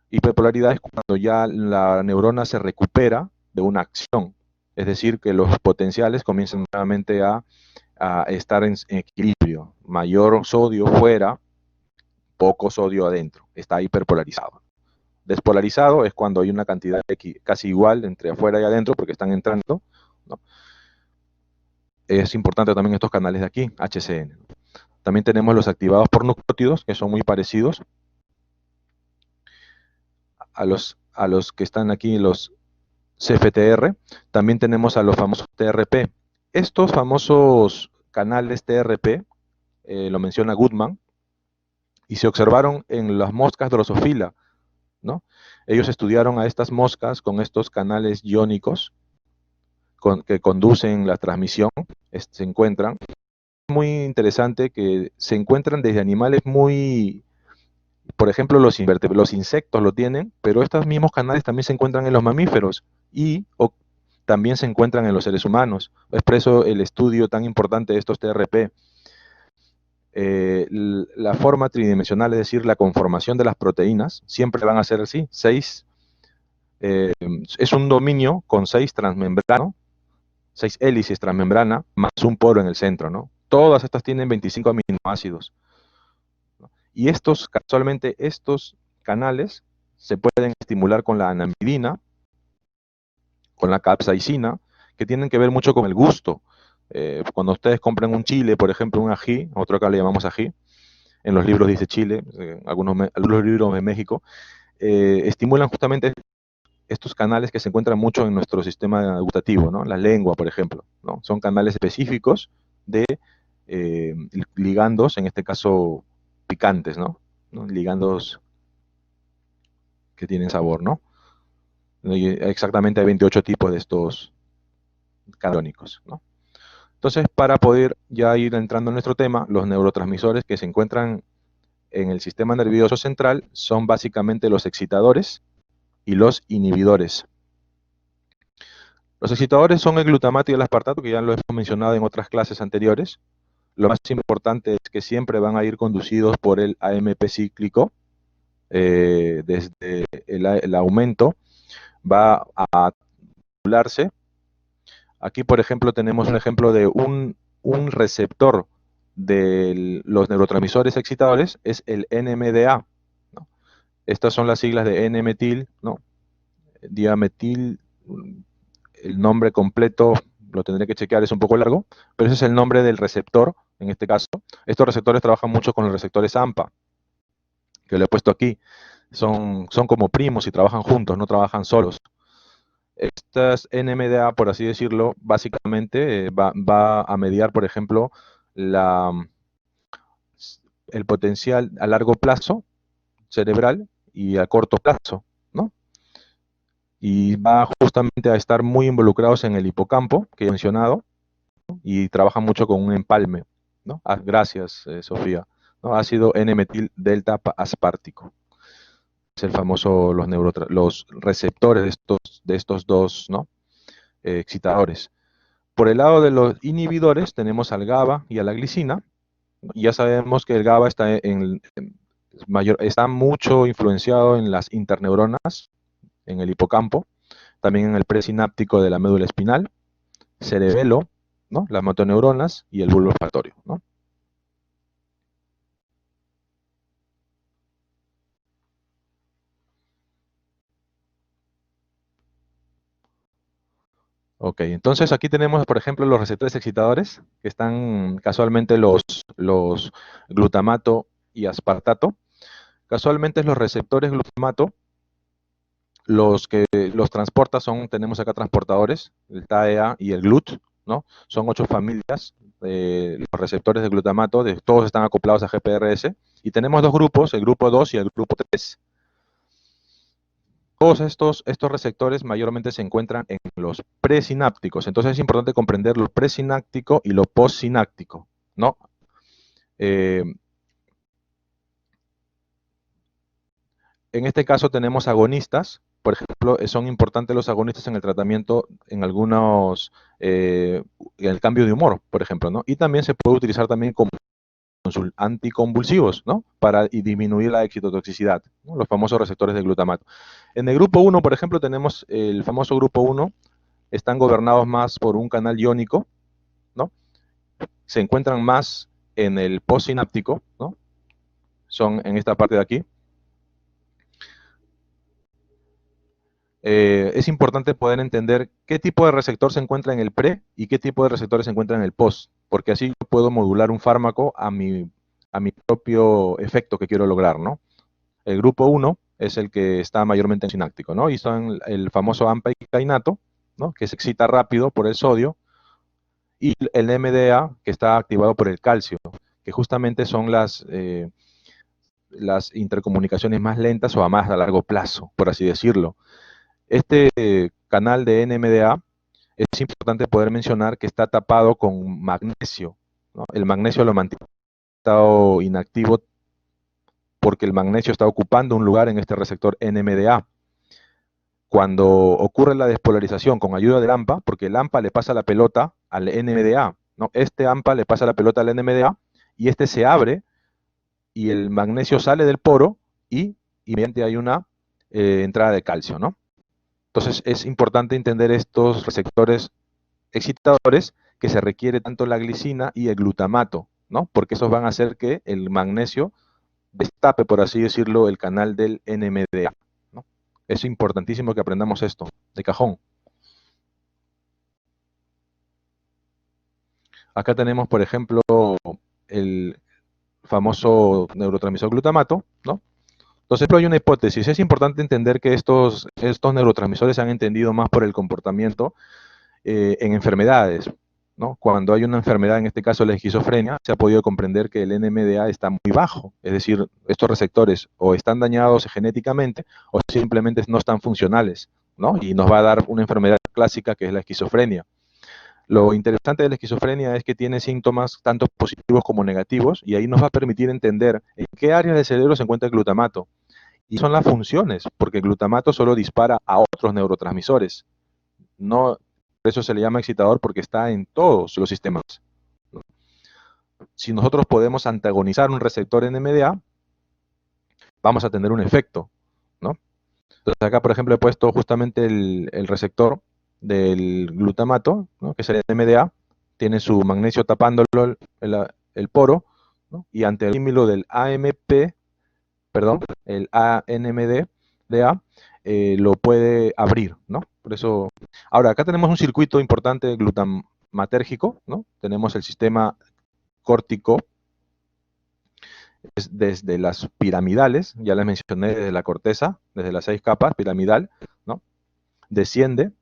Speaker 2: Hiperpolaridad es cuando ya la neurona se recupera de una acción. Es decir, que los potenciales comienzan nuevamente a estar en equilibrio. Mayor sodio fuera, poco sodio adentro. Está hiperpolarizado. Despolarizado es cuando hay una cantidad casi igual entre afuera y adentro porque están entrando, ¿no? Es importante también estos canales de aquí, HCN. También tenemos los activados por nucleótidos, que son muy parecidos a los que están aquí, los CFTR. También tenemos a los famosos TRP. Estos famosos canales TRP, lo menciona Goodman, y se observaron en las moscas Drosophila, ¿no? Ellos estudiaron a estas moscas con estos canales iónicos que conducen la transmisión, se encuentran. Es muy interesante que se encuentran desde animales muy, por ejemplo, los insectos lo tienen, pero estos mismos canales también se encuentran en los mamíferos y también se encuentran en los seres humanos. Es por eso el estudio tan importante de estos TRP. La forma tridimensional, es decir, la conformación de las proteínas, siempre van a ser así, 6, es un dominio con 6 transmembranas, 6 hélices transmembrana, más un poro en el centro, ¿no? Todas estas tienen 25 aminoácidos, ¿no? Y casualmente, estos canales se pueden estimular con la anamidina, con la capsaicina, que tienen que ver mucho con el gusto. Cuando ustedes compran un chile, por ejemplo, un ají, otro acá le llamamos ají, en los libros dice chile, algunos libros de México, estimulan justamente estos canales que se encuentran mucho en nuestro sistema gustativo, ¿no? La lengua, por ejemplo, ¿no? Son canales específicos de ligandos, en este caso picantes, ¿no? Ligandos que tienen sabor, ¿no? Y exactamente hay 28 tipos de estos calonicos, ¿no? Entonces, para poder ya ir entrando en nuestro tema, los neurotransmisores que se encuentran en el sistema nervioso central son básicamente los excitadores y los inhibidores. Los excitadores son el glutamato y el aspartato, que ya lo hemos mencionado en otras clases anteriores. Lo más importante es que siempre van a ir conducidos por el AMP cíclico. Desde el aumento va a regularse. Aquí, por ejemplo, tenemos un ejemplo de un receptor de los neurotransmisores excitadores, es el NMDA, ¿no? Estas son las siglas de N-metil, ¿no? Diametil, el nombre completo lo tendré que chequear, es un poco largo, pero ese es el nombre del receptor, en este caso. Estos receptores trabajan mucho con los receptores AMPA, que lo he puesto aquí. Son como primos y trabajan juntos, no trabajan solos. Estas NMDA, por así decirlo, básicamente va a mediar, por ejemplo, el potencial a largo plazo cerebral y a corto plazo, ¿no? Y va justamente a estar muy involucrados en el hipocampo, que he mencionado, ¿no? Y trabaja mucho con un empalme, ¿no? Gracias, Sofía, ¿no? Ácido N-metil delta aspartico. Es el famoso, los receptores de estos dos, ¿no? Excitadores. Por el lado de los inhibidores tenemos al GABA y a la glicina. Ya sabemos que el GABA está mucho influenciado en las interneuronas, en el hipocampo, también en el presináptico de la médula espinal, cerebelo, ¿no? Las motoneuronas y el bulbo olfatorio, ¿no? Ok, entonces aquí tenemos, por ejemplo, los receptores excitadores, que están casualmente los glutamato y aspartato. Casualmente los receptores glutamato, los que los transporta tenemos acá transportadores, el TAEA y el GLUT, ¿no? Son 8 familias de los receptores de glutamato, todos están acoplados a GPRS, y tenemos dos grupos, el grupo 2 y el grupo 3. Todos estos receptores mayormente se encuentran en los presinápticos, entonces es importante comprender lo presináptico y lo postsináptico, ¿no? En este caso tenemos agonistas, por ejemplo, son importantes los agonistas en el tratamiento en algunos, en el cambio de humor, por ejemplo, ¿no? Y también se puede utilizar también como anticonvulsivos, ¿no? Para disminuir la excitotoxicidad, ¿no? Los famosos receptores de glutamato. En el grupo 1, por ejemplo, tenemos el famoso grupo 1, están gobernados más por un canal iónico, ¿no? Se encuentran más en el postsináptico, ¿no? Son en esta parte de aquí. Es importante poder entender qué tipo de receptor se encuentra en el pre y qué tipo de receptores se encuentra en el post, porque así yo puedo modular un fármaco a mi propio efecto que quiero lograr, ¿no? El grupo 1 es el que está mayormente en sináptico, ¿no? Y son el famoso AMPA y kainato, ¿no? Que se excita rápido por el sodio, y el MDA, que está activado por el calcio, que justamente son las intercomunicaciones más lentas o a más a largo plazo, por así decirlo. Este canal de NMDA es importante poder mencionar que está tapado con magnesio, ¿no? El magnesio lo mantiene en estado inactivo porque el magnesio está ocupando un lugar en este receptor NMDA. Cuando ocurre la despolarización con ayuda del AMPA, porque el AMPA le pasa la pelota al NMDA, ¿no? Este AMPA le pasa la pelota al NMDA y este se abre y el magnesio sale del poro y inmediatamente hay una entrada de calcio, ¿no? Entonces es importante entender estos receptores excitadores que se requiere tanto la glicina y el glutamato, ¿no? Porque esos van a hacer que el magnesio destape, por así decirlo, el canal del NMDA, ¿no? Es importantísimo que aprendamos esto, de cajón. Acá tenemos, por ejemplo, el famoso neurotransmisor glutamato, ¿no? Entonces, pero hay una hipótesis. Es importante entender que estos neurotransmisores se han entendido más por el comportamiento en enfermedades, ¿no? Cuando hay una enfermedad, en este caso la esquizofrenia, se ha podido comprender que el NMDA está muy bajo, es decir, estos receptores o están dañados genéticamente o simplemente no están funcionales, ¿no? Y nos va a dar una enfermedad clásica que es la esquizofrenia. Lo interesante de la esquizofrenia es que tiene síntomas tanto positivos como negativos y ahí nos va a permitir entender en qué área del cerebro se encuentra el glutamato. Y son las funciones, porque el glutamato solo dispara a otros neurotransmisores. No, por eso se le llama excitador porque está en todos los sistemas. Si nosotros podemos antagonizar un receptor NMDA, vamos a tener un efecto, ¿no? Entonces acá, por ejemplo, he puesto justamente el receptor del glutamato, ¿no? Que es el NMDA, tiene su magnesio tapándolo el poro, ¿no? Y ante el estímulo del AMP, perdón, el ANMDA, lo puede abrir, ¿no? Por eso, ahora acá tenemos un circuito importante glutamatérgico, ¿no? Tenemos el sistema córtico desde las piramidales, ya les mencioné desde la corteza, desde las 6 capas, piramidal, ¿no? Desciende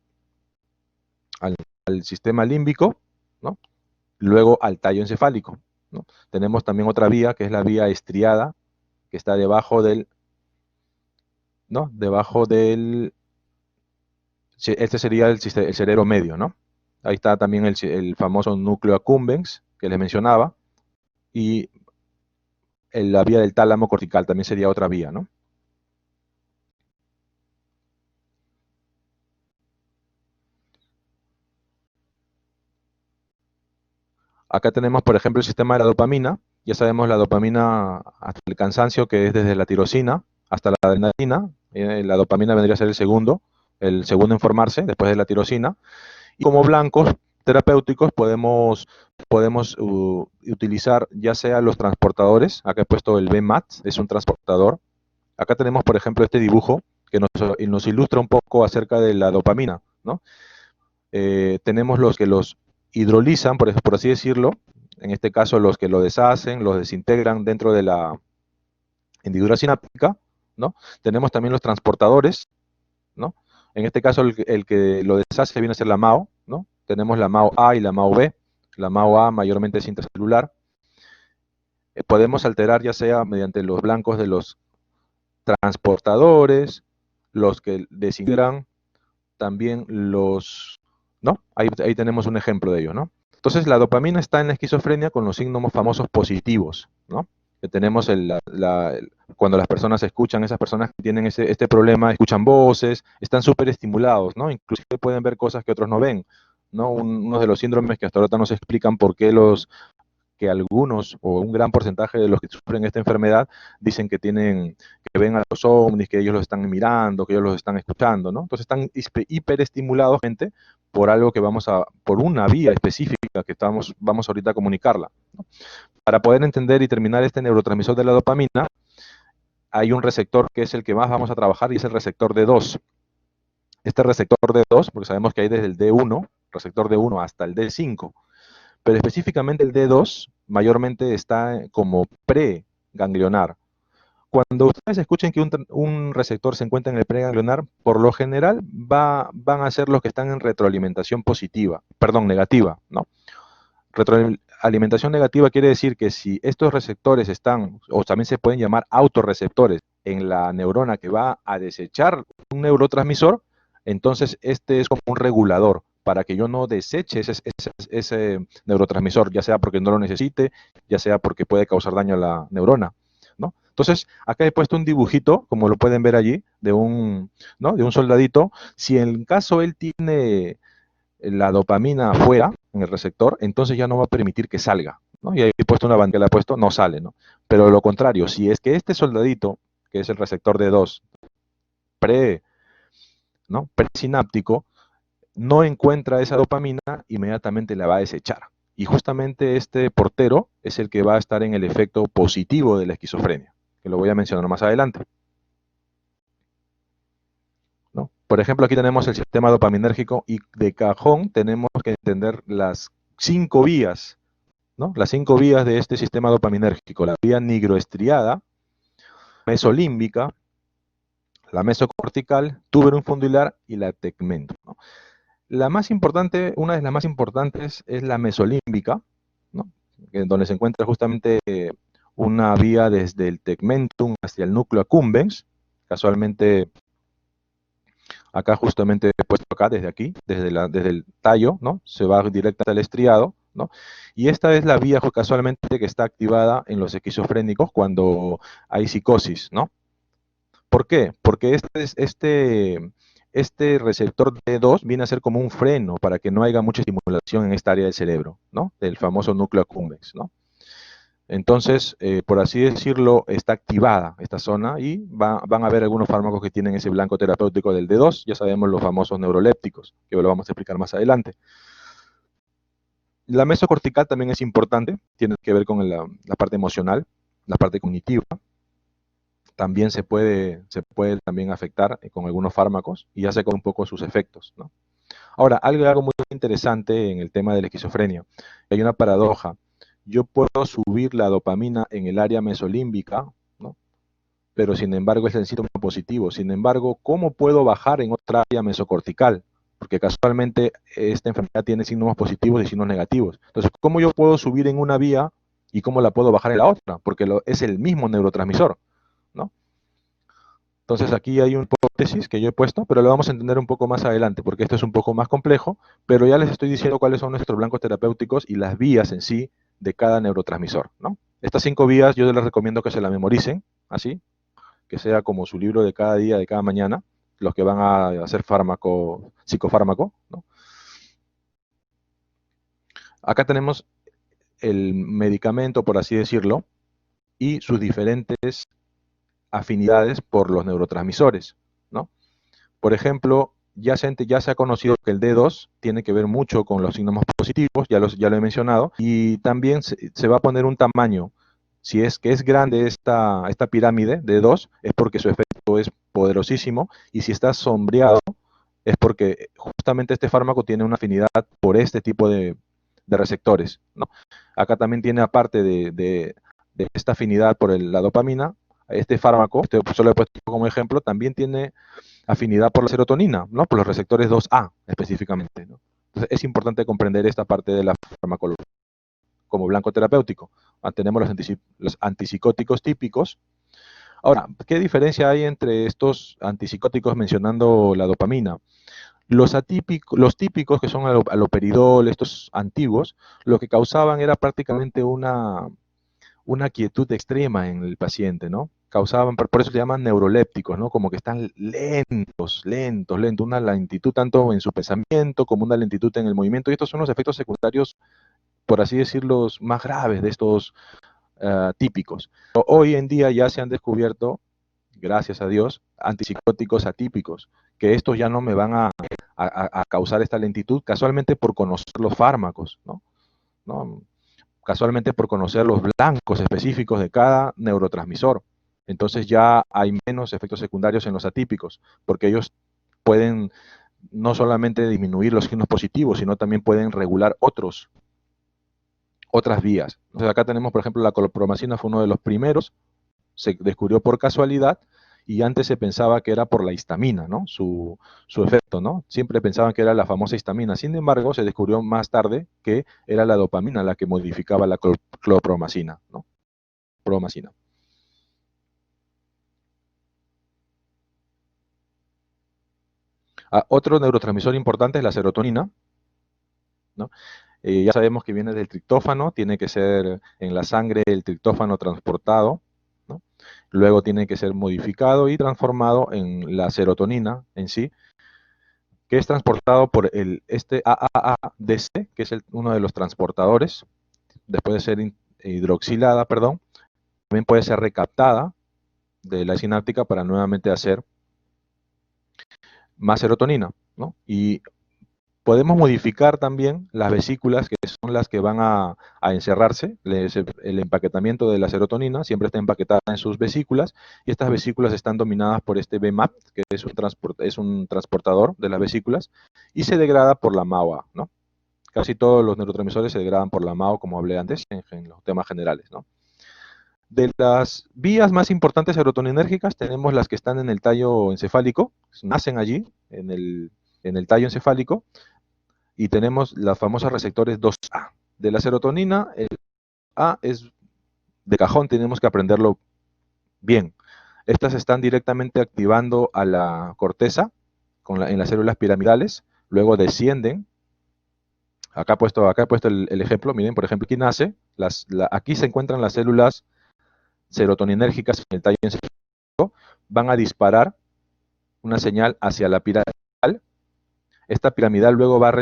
Speaker 2: al sistema límbico, ¿no? Luego al tallo encefálico, ¿no? Tenemos también otra vía, que es la vía estriada, que está debajo del, ¿no? Debajo del, este sería el cerebro medio, ¿no? Ahí está también el famoso núcleo accumbens, que les mencionaba, y la vía del tálamo cortical también sería otra vía, ¿no? Acá tenemos, por ejemplo, el sistema de la dopamina. Ya sabemos la dopamina hasta el cansancio, que es desde la tirosina hasta la adrenalina. La dopamina vendría a ser el segundo en formarse después de la tirosina. Y como blancos terapéuticos podemos utilizar ya sea los transportadores. Acá he puesto el BMAT, es un transportador. Acá tenemos, por ejemplo, este dibujo que nos ilustra un poco acerca de la dopamina, ¿no? Tenemos los que los hidrolizan, por así decirlo, en este caso los que lo deshacen, los desintegran dentro de la hendidura sináptica, ¿no? Tenemos también los transportadores, ¿no? En este caso el que lo deshace viene a ser la MAO, ¿no? Tenemos la MAO A y la MAO B. La MAO A mayormente es intracelular. Podemos alterar ya sea mediante los blancos de los transportadores, los que desintegran, también los, ¿no? Ahí tenemos un ejemplo de ello, ¿no? Entonces la dopamina está en la esquizofrenia con los signos famosos positivos, ¿no? Que tenemos cuando las personas escuchan, esas personas que tienen este problema, escuchan voces, están súper estimulados, ¿no? Inclusive pueden ver cosas que otros no ven, ¿no? Uno de los síndromes que hasta ahora nos explican por qué que algunos o un gran porcentaje de los que sufren esta enfermedad dicen que ven a los ovnis, que ellos los están mirando, que ellos los están escuchando, ¿no? Entonces están hiperestimulados, gente, por algo que por una vía específica que vamos ahorita a comunicarla, ¿no? Para poder entender y terminar este neurotransmisor de la dopamina, hay un receptor que es el que más vamos a trabajar y es el receptor D2. Este receptor D2, porque sabemos que hay desde el D1, receptor D1 hasta el D5, pero específicamente el D2 mayormente está como preganglionar. Cuando ustedes escuchen que un receptor se encuentra en el preganglionar, por lo general van a ser los que están en retroalimentación negativa, ¿no? Retroalimentación negativa quiere decir que si estos receptores están, o también se pueden llamar autorreceptores, en la neurona que va a desechar un neurotransmisor, entonces este es como un regulador para que yo no deseche ese neurotransmisor, ya sea porque no lo necesite, ya sea porque puede causar daño a la neurona, ¿no? Entonces, acá he puesto un dibujito, como lo pueden ver allí, ¿no? De un soldadito. Si en caso él tiene la dopamina afuera, en el receptor, entonces ya no va a permitir que salga, ¿no? Y ahí he puesto una bandera, le he puesto, no sale, ¿no? Pero lo contrario, si es que este soldadito, que es el receptor D2, pre, ¿no? Presináptico, no encuentra esa dopamina, inmediatamente la va a desechar. Y justamente este portero es el que va a estar en el efecto positivo de la esquizofrenia, que lo voy a mencionar más adelante, ¿no? Por ejemplo, aquí tenemos el sistema dopaminérgico y de cajón tenemos que entender las 5 vías, ¿no? Las 5 vías de este sistema dopaminérgico. La vía nigroestriada, mesolímbica, la mesocortical, tuberoinfundular y la tegmentum, ¿no? La más importante, una de las más importantes es la mesolímbica, ¿no? Donde se encuentra justamente una vía desde el tegmentum hacia el núcleo accumbens, casualmente acá justamente he puesto acá, desde aquí, desde el tallo, ¿no? Se va directamente al estriado, ¿no? Y esta es la vía casualmente que está activada en los esquizofrénicos cuando hay psicosis, ¿no? ¿Por qué? Porque este receptor D2 viene a ser como un freno para que no haya mucha estimulación en esta área del cerebro, ¿no? Del famoso núcleo accumbens, ¿no? Entonces, por así decirlo, está activada esta zona y van a haber algunos fármacos que tienen ese blanco terapéutico del D2, ya sabemos los famosos neurolépticos, que lo vamos a explicar más adelante. La mesocortical también es importante, tiene que ver con la parte emocional, la parte cognitiva. También se puede también afectar con algunos fármacos y hace con un poco sus efectos, ¿no? Ahora, algo muy interesante en el tema de la esquizofrenia. Hay una paradoja. Yo puedo subir la dopamina en el área mesolímbica, ¿no? Pero sin embargo es el síntoma positivo. Sin embargo, ¿cómo puedo bajar en otra área mesocortical? Porque casualmente esta enfermedad tiene signos positivos y signos negativos. Entonces, ¿cómo yo puedo subir en una vía y cómo la puedo bajar en la otra? Porque es el mismo neurotransmisor, ¿no? Entonces aquí hay una hipótesis que yo he puesto, pero lo vamos a entender un poco más adelante, porque esto es un poco más complejo, pero ya les estoy diciendo cuáles son nuestros blancos terapéuticos y las vías en sí de cada neurotransmisor, ¿no? Estas 5 vías yo les recomiendo que se las memoricen, así, que sea como su libro de cada día, de cada mañana, los que van a hacer psicofármaco, ¿no? Acá tenemos el medicamento, por así decirlo, y sus diferentes afinidades por los neurotransmisores, ¿no? Por ejemplo, ya se ha conocido que el D2 tiene que ver mucho con los signos positivos, ya lo he mencionado, y también se va a poner un tamaño. Si es que es grande esta pirámide de 2, es porque su efecto es poderosísimo, y si está sombreado, es porque justamente este fármaco tiene una afinidad por este tipo de receptores, ¿no? Acá también tiene, aparte de esta afinidad por la dopamina, este fármaco, solo he puesto como ejemplo, también tiene afinidad por la serotonina, ¿no? Por los receptores 2A específicamente, ¿no? Entonces es importante comprender esta parte de la farmacología como blanco terapéutico. Tenemos los antipsicóticos típicos. Ahora, ¿qué diferencia hay entre estos antipsicóticos mencionando la dopamina? Los típicos, que son aloperidol, estos antiguos, lo que causaban era prácticamente una quietud extrema en el paciente, ¿no? Causaban, por eso se llaman neurolépticos, ¿no? Como que están lentos, una lentitud tanto en su pensamiento como una lentitud en el movimiento. Y estos son los efectos secundarios, por así decirlo, más graves de estos típicos. Hoy en día ya se han descubierto, gracias a Dios, antipsicóticos atípicos, que estos ya no me van a causar esta lentitud, casualmente por conocer los fármacos, ¿no? ¿No? Casualmente por conocer los blancos específicos de cada neurotransmisor. Entonces ya hay menos efectos secundarios en los atípicos, porque ellos pueden no solamente disminuir los signos positivos, sino también pueden regular otras vías. Entonces acá tenemos, por ejemplo, la clorpromacina fue uno de los primeros, se descubrió por casualidad, y antes se pensaba que era por la histamina, ¿no? Su efecto, ¿no? Siempre pensaban que era la famosa histamina. Sin embargo, se descubrió más tarde que era la dopamina la que modificaba la clorpromacina, ¿no? Promacina. Otro neurotransmisor importante es la serotonina, ¿no? Ya sabemos que viene del triptófano, tiene que ser en la sangre el triptófano transportado, ¿no? Luego tiene que ser modificado y transformado en la serotonina en sí, que es transportado por este AAADC, que es uno de los transportadores, después de ser hidroxilada, perdón, también puede ser recaptada de la sináptica para nuevamente hacer más serotonina, ¿no? Y podemos modificar también las vesículas, que son las que van a encerrarse. El empaquetamiento de la serotonina siempre está empaquetada en sus vesículas, y estas vesículas están dominadas por este BMAP, que es un transportador de las vesículas, y se degrada por la MAOA, ¿no? Casi todos los neurotransmisores se degradan por la MAO, como hablé antes, en los temas generales, ¿no? De las vías más importantes serotoninérgicas tenemos las que están en el tallo encefálico, nacen allí, en el tallo encefálico, y tenemos las famosas receptores 2A. De la serotonina, el A es de cajón, tenemos que aprenderlo bien. Estas están directamente activando a la corteza en las células piramidales, luego descienden. Acá he puesto el ejemplo, miren, por ejemplo, aquí nace, aquí se encuentran las células serotoninérgicas en el tallo encefálico, van a disparar una señal hacia la piramidal. Esta piramidal luego va a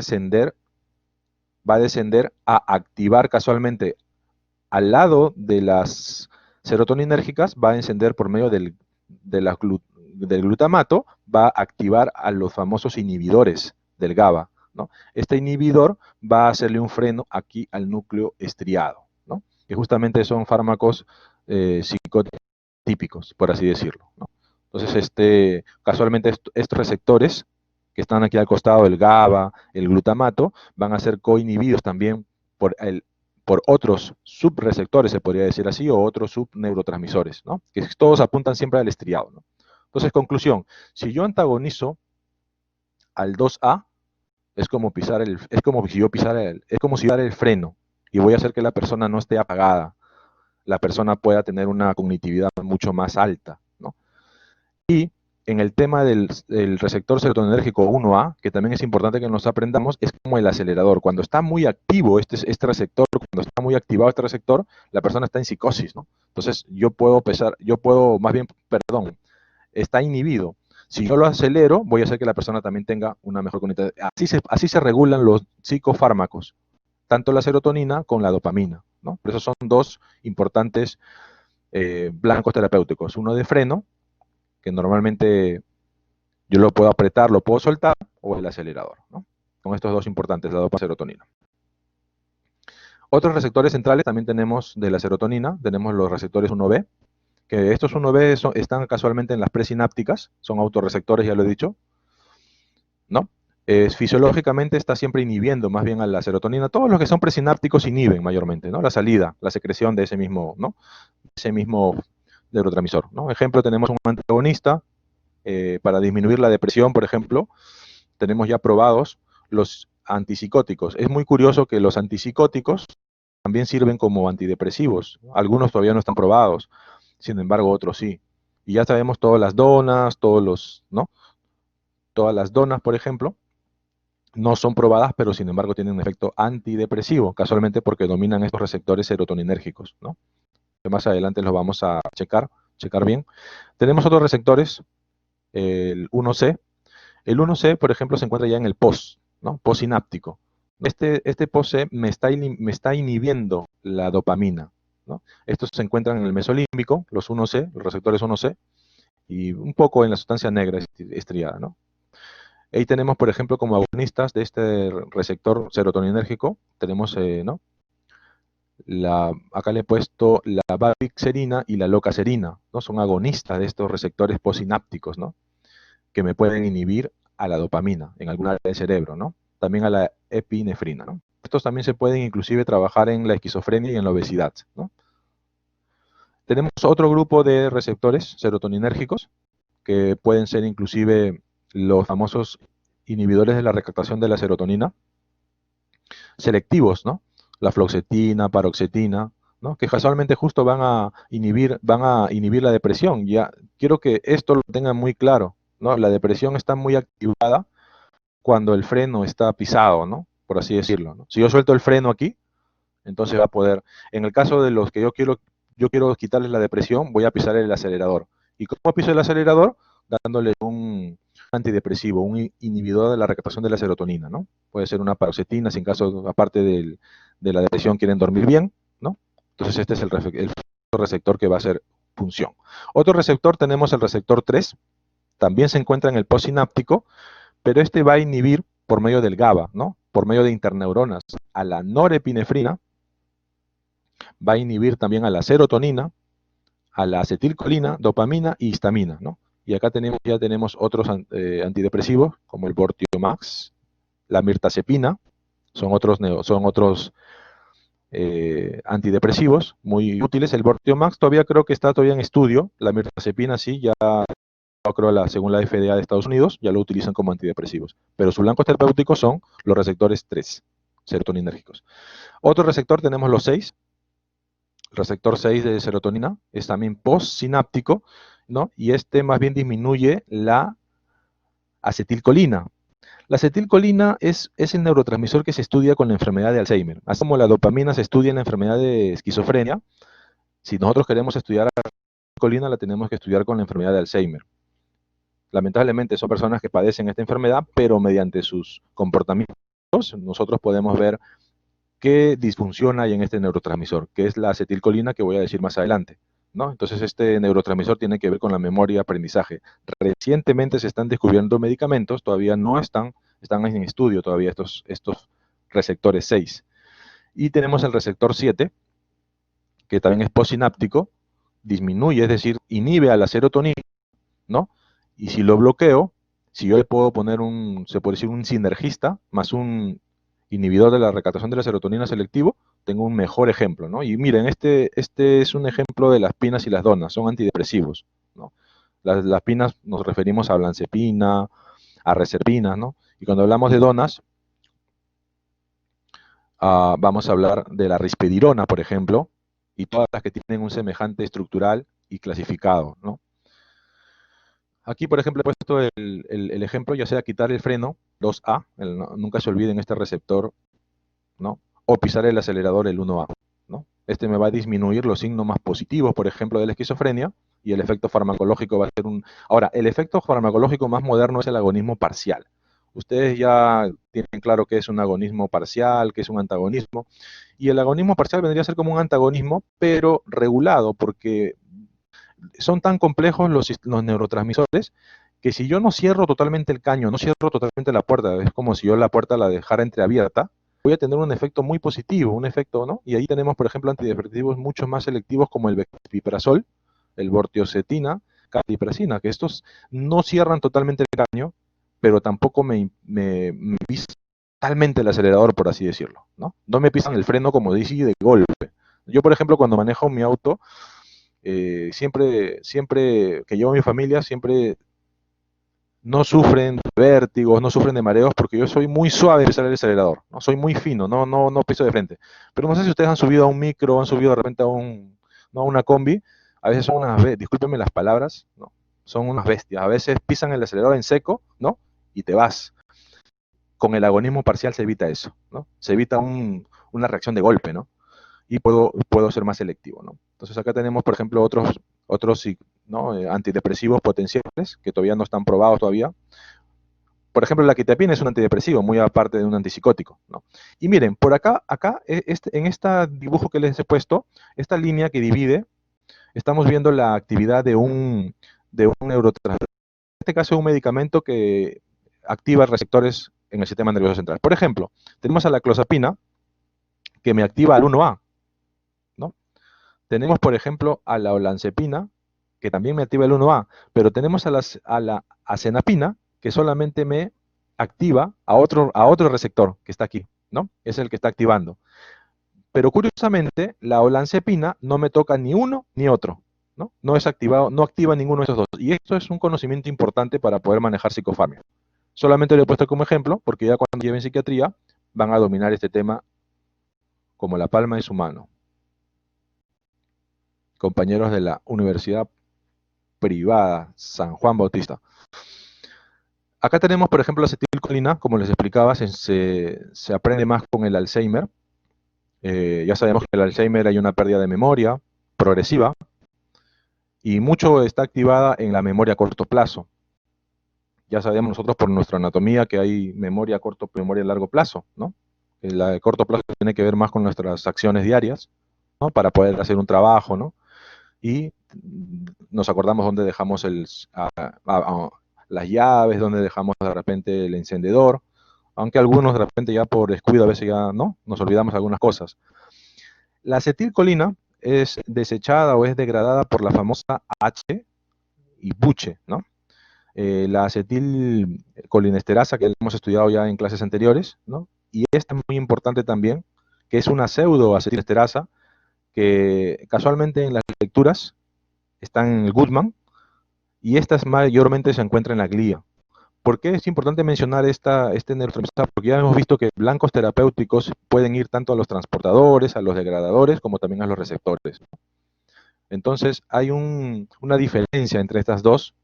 Speaker 2: descender a activar casualmente al lado de las serotoninérgicas, va a encender por medio del glutamato, va a activar a los famosos inhibidores del GABA, ¿no? Este inhibidor va a hacerle un freno aquí al núcleo estriado, ¿no? Que justamente son fármacos psicotípicos, por así decirlo, ¿no? Entonces, casualmente estos receptores que están aquí al costado del GABA, el glutamato, van a ser coinhibidos también por otros subreceptores, se podría decir así, o otros subneurotransmisores, ¿no? Que todos apuntan siempre al estriado, ¿no? Entonces, conclusión, si yo antagonizo al 2A, es como si yo pisara es como si dar el freno y voy a hacer que la persona no esté apagada, la persona pueda tener una cognitividad mucho más alta, ¿no? Y en el tema del receptor serotoninérgico 1A, que también es importante que nos aprendamos, es como el acelerador. Cuando está muy activo este receptor, cuando está muy activado este receptor, la persona está en psicosis, ¿no? Entonces está inhibido. Si yo lo acelero, voy a hacer que la persona también tenga una mejor cognitividad. Así se regulan los psicofármacos, tanto la serotonina como la dopamina, ¿no? Por eso son dos importantes blancos terapéuticos. Uno de freno, que normalmente yo lo puedo apretar, lo puedo soltar, o el acelerador, ¿no? Con estos dos importantes, la dopamina y la serotonina. Otros receptores centrales también tenemos de la serotonina, tenemos los receptores 1B, que estos 1B están casualmente en las presinápticas, son autorreceptores, ya lo he dicho, ¿no? Fisiológicamente está siempre inhibiendo más bien a la serotonina. Todos los que son presinápticos inhiben mayormente, ¿no? La salida, la secreción de ese mismo, ¿no? Ese mismo neurotransmisor, ¿no? Ejemplo, tenemos un antagonista para disminuir la depresión, por ejemplo. Tenemos ya probados los antipsicóticos. Es muy curioso que los antipsicóticos también sirven como antidepresivos. Algunos todavía no están probados, sin embargo otros sí. Y ya sabemos todas las donas, ¿no? Todas las donas, por ejemplo, no son probadas, pero sin embargo tienen un efecto antidepresivo, casualmente porque dominan estos receptores serotoninérgicos, ¿no? Que más adelante los vamos a checar bien. Tenemos otros receptores, el 1C. El 1C, por ejemplo, se encuentra ya en el post, ¿no? Postsináptico. Este post-C me está inhibiendo la dopamina, ¿no? Estos se encuentran en el mesolímbico, los 1C, los receptores 1C, y un poco en la sustancia negra estriada, ¿no? Ahí tenemos, por ejemplo, como agonistas de este receptor serotoninérgico, tenemos, ¿no? Acá le he puesto la bavixerina y la locacerina, ¿no? Son agonistas de estos receptores postsinápticos, ¿no? Que me pueden inhibir a la dopamina en alguna área del cerebro, ¿no? También a la epinefrina, ¿no? Estos también se pueden inclusive trabajar en la esquizofrenia y en la obesidad, ¿no? Tenemos otro grupo de receptores serotoninérgicos que pueden ser inclusive los famosos inhibidores de la recaptación de la serotonina, selectivos, ¿no? La fluoxetina, paroxetina, ¿no? Que casualmente justo van a inhibir la depresión. Ya quiero que esto lo tengan muy claro, ¿no? La depresión está muy activada cuando el freno está pisado, ¿no? Por así decirlo, ¿no? Si yo suelto el freno aquí, entonces va a poder. En el caso de los que yo quiero quitarles la depresión, voy a pisar el acelerador. ¿Y cómo piso el acelerador? Dándole un antidepresivo, un inhibidor de la recaptación de la serotonina, ¿no? Puede ser una paroxetina, si en caso, aparte de la depresión, quieren dormir bien, ¿no? Entonces este es el receptor que va a hacer función. Otro receptor, tenemos el receptor 3, también se encuentra en el postsináptico, pero este va a inhibir por medio del GABA, ¿no? Por medio de interneuronas, a la norepinefrina, va a inhibir también a la serotonina, a la acetilcolina, dopamina y histamina, ¿no? Y acá ya tenemos otros antidepresivos, como el Vortiomax, la mirtazepina, son otros antidepresivos muy útiles. El Vortiomax todavía creo que está todavía en estudio. La mirtazapina sí, ya creo según la FDA de Estados Unidos, ya lo utilizan como antidepresivos. Pero sus blancos terapéuticos son los receptores 3, serotoninérgicos. Otro receptor tenemos los 6. El receptor 6 de serotonina es también postsináptico, ¿no? Y este más bien disminuye la acetilcolina. La acetilcolina es el neurotransmisor que se estudia con la enfermedad de Alzheimer. Así como la dopamina se estudia en la enfermedad de esquizofrenia, si nosotros queremos estudiar la acetilcolina, la tenemos que estudiar con la enfermedad de Alzheimer. Lamentablemente son personas que padecen esta enfermedad, pero mediante sus comportamientos nosotros podemos ver qué disfunción hay en este neurotransmisor, que es la acetilcolina que voy a decir más adelante, ¿no? Entonces este neurotransmisor tiene que ver con la memoria y aprendizaje. Recientemente se están descubriendo medicamentos, todavía no están en estudio todavía estos receptores 6. Y tenemos el receptor 7, que también es postsináptico, disminuye, es decir, inhibe a la serotonina, ¿no? Y si lo bloqueo, si yo le puedo poner se puede decir un sinergista, más un inhibidor de la recaptación de la serotonina selectivo, tengo un mejor ejemplo, ¿no? Y miren, este es un ejemplo de las pinas y las donas, son antidepresivos, ¿no? Las pinas nos referimos a olanzapina, a reserpina, ¿no? Y cuando hablamos de donas, vamos a hablar de la rispedirona, por ejemplo, y todas las que tienen un semejante estructural y clasificado, ¿no? Aquí, por ejemplo, he puesto el ejemplo, ya sea quitar el freno, 2A, nunca se olviden este receptor, ¿no? O pisar el acelerador, el 1A, ¿no? Este me va a disminuir los síntomas positivos, por ejemplo, de la esquizofrenia, y el efecto farmacológico va a ser Ahora, el efecto farmacológico más moderno es el agonismo parcial. Ustedes ya tienen claro qué es un agonismo parcial, qué es un antagonismo, y el agonismo parcial vendría a ser como un antagonismo, pero regulado, porque son tan complejos los neurotransmisores que si yo no cierro totalmente el caño, no cierro totalmente la puerta, es como si yo la puerta la dejara entreabierta, voy a tener un efecto muy positivo, un efecto, ¿no? Y ahí tenemos, por ejemplo, antidepresivos mucho más selectivos como el beclopiprazol, el vortiocetina, cardiprasina, que estos no cierran totalmente el caño, pero tampoco me pisan totalmente el acelerador, por así decirlo, ¿no? No me pisan el freno como dice de golpe. Yo, por ejemplo, cuando manejo mi auto, siempre que llevo a mi familia, siempre no sufren de vértigos, no sufren de mareos, porque yo soy muy suave en pisar el acelerador, ¿no? Soy muy fino, no piso de frente. Pero no sé si ustedes han subido a un micro, han subido de repente ¿no? a una combi, a veces son discúlpenme las palabras, ¿no? Son unas bestias, a veces pisan el acelerador en seco, ¿no? Y te vas. Con el agonismo parcial se evita eso, ¿no? Se evita una reacción de golpe, ¿no? Y puedo ser más selectivo, ¿no? Entonces acá tenemos, por ejemplo, otros ¿no? Antidepresivos potenciales que todavía no están probados todavía. Por ejemplo, la quetiapina es un antidepresivo, muy aparte de un antipsicótico, ¿no? Y miren, por acá en este dibujo que les he puesto, esta línea que divide, estamos viendo la actividad de un neurotransmisor. En este caso, un medicamento que activa receptores en el sistema nervioso central. Por ejemplo, tenemos a la clozapina, que me activa al 1A, ¿no? Tenemos, por ejemplo, a la olanzapina, que también me activa el 1A, pero tenemos a la acenapina, que solamente me activa a otro receptor que está aquí, ¿no? Es el que está activando. Pero curiosamente, la olanzapina no me toca ni uno ni otro, ¿no? No es activado, no activa ninguno de esos dos. Y esto es un conocimiento importante para poder manejar psicofármacos. Solamente lo he puesto como ejemplo, porque ya cuando lleven psiquiatría, van a dominar este tema como la palma de su mano. Compañeros de la Universidad Privada San Juan Bautista. Acá tenemos, por ejemplo, la acetilcolina, como les explicaba, se aprende más con el Alzheimer. Ya sabemos que el Alzheimer hay una pérdida de memoria progresiva y mucho está activada en la memoria a corto plazo. Ya sabemos nosotros por nuestra anatomía que hay memoria a corto, memoria a largo plazo, ¿no? La de corto plazo tiene que ver más con nuestras acciones diarias, ¿no? Para poder hacer un trabajo, ¿no? Y nos acordamos dónde dejamos las llaves, dónde dejamos de repente el encendedor, aunque algunos de repente ya por descuido a veces ya no, nos olvidamos algunas cosas. La acetilcolina es desechada o es degradada por la famosa H y buche, ¿no? La acetilcolinesterasa que hemos estudiado ya en clases anteriores, ¿no? Y esta es muy importante también, que es una pseudoacetilesterasa, que casualmente en las lecturas están en el Goodman, y estas mayormente se encuentran en la glía. ¿Por qué es importante mencionar este neurotransmisor? Porque ya hemos visto que blancos terapéuticos pueden ir tanto a los transportadores, a los degradadores, como también a los receptores. Entonces, hay una diferencia entre estas dos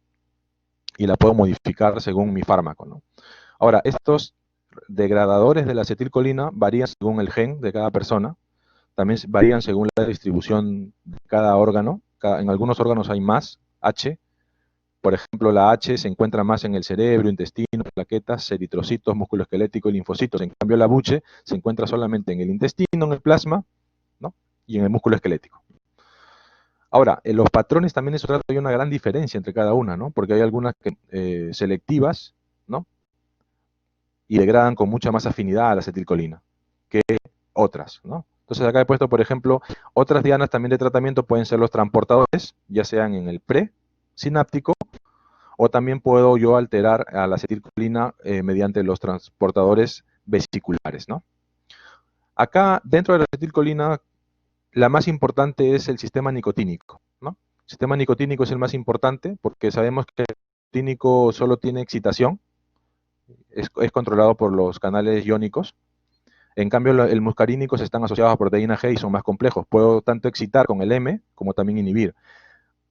Speaker 2: y la puedo modificar según mi fármaco, ¿no? Ahora, estos degradadores de la acetilcolina varían según el gen de cada persona, también varían según la distribución de cada órgano. En algunos órganos hay más H. Por ejemplo, la H se encuentra más en el cerebro, intestino, plaquetas, eritrocitos, músculo esquelético y linfocitos. En cambio, la Buche se encuentra solamente en el intestino, en el plasma, ¿no? Y en el músculo esquelético. Ahora, en los patrones también de sustrato hay una gran diferencia entre cada una, ¿no? Porque hay algunas selectivas, ¿no? Y degradan con mucha más afinidad a la acetilcolina que otras, ¿no? Entonces acá he puesto, por ejemplo, otras dianas también de tratamiento pueden ser los transportadores, ya sean en el presináptico, o también puedo yo alterar a la acetilcolina mediante los transportadores vesiculares, ¿no? Acá, dentro de la acetilcolina, la más importante es el sistema nicotínico, ¿no? El sistema nicotínico es el más importante porque sabemos que el nicotínico solo tiene excitación, es controlado por los canales iónicos. En cambio, el muscarínicos están asociados a proteína G y son más complejos. Puedo tanto excitar con el M como también inhibir.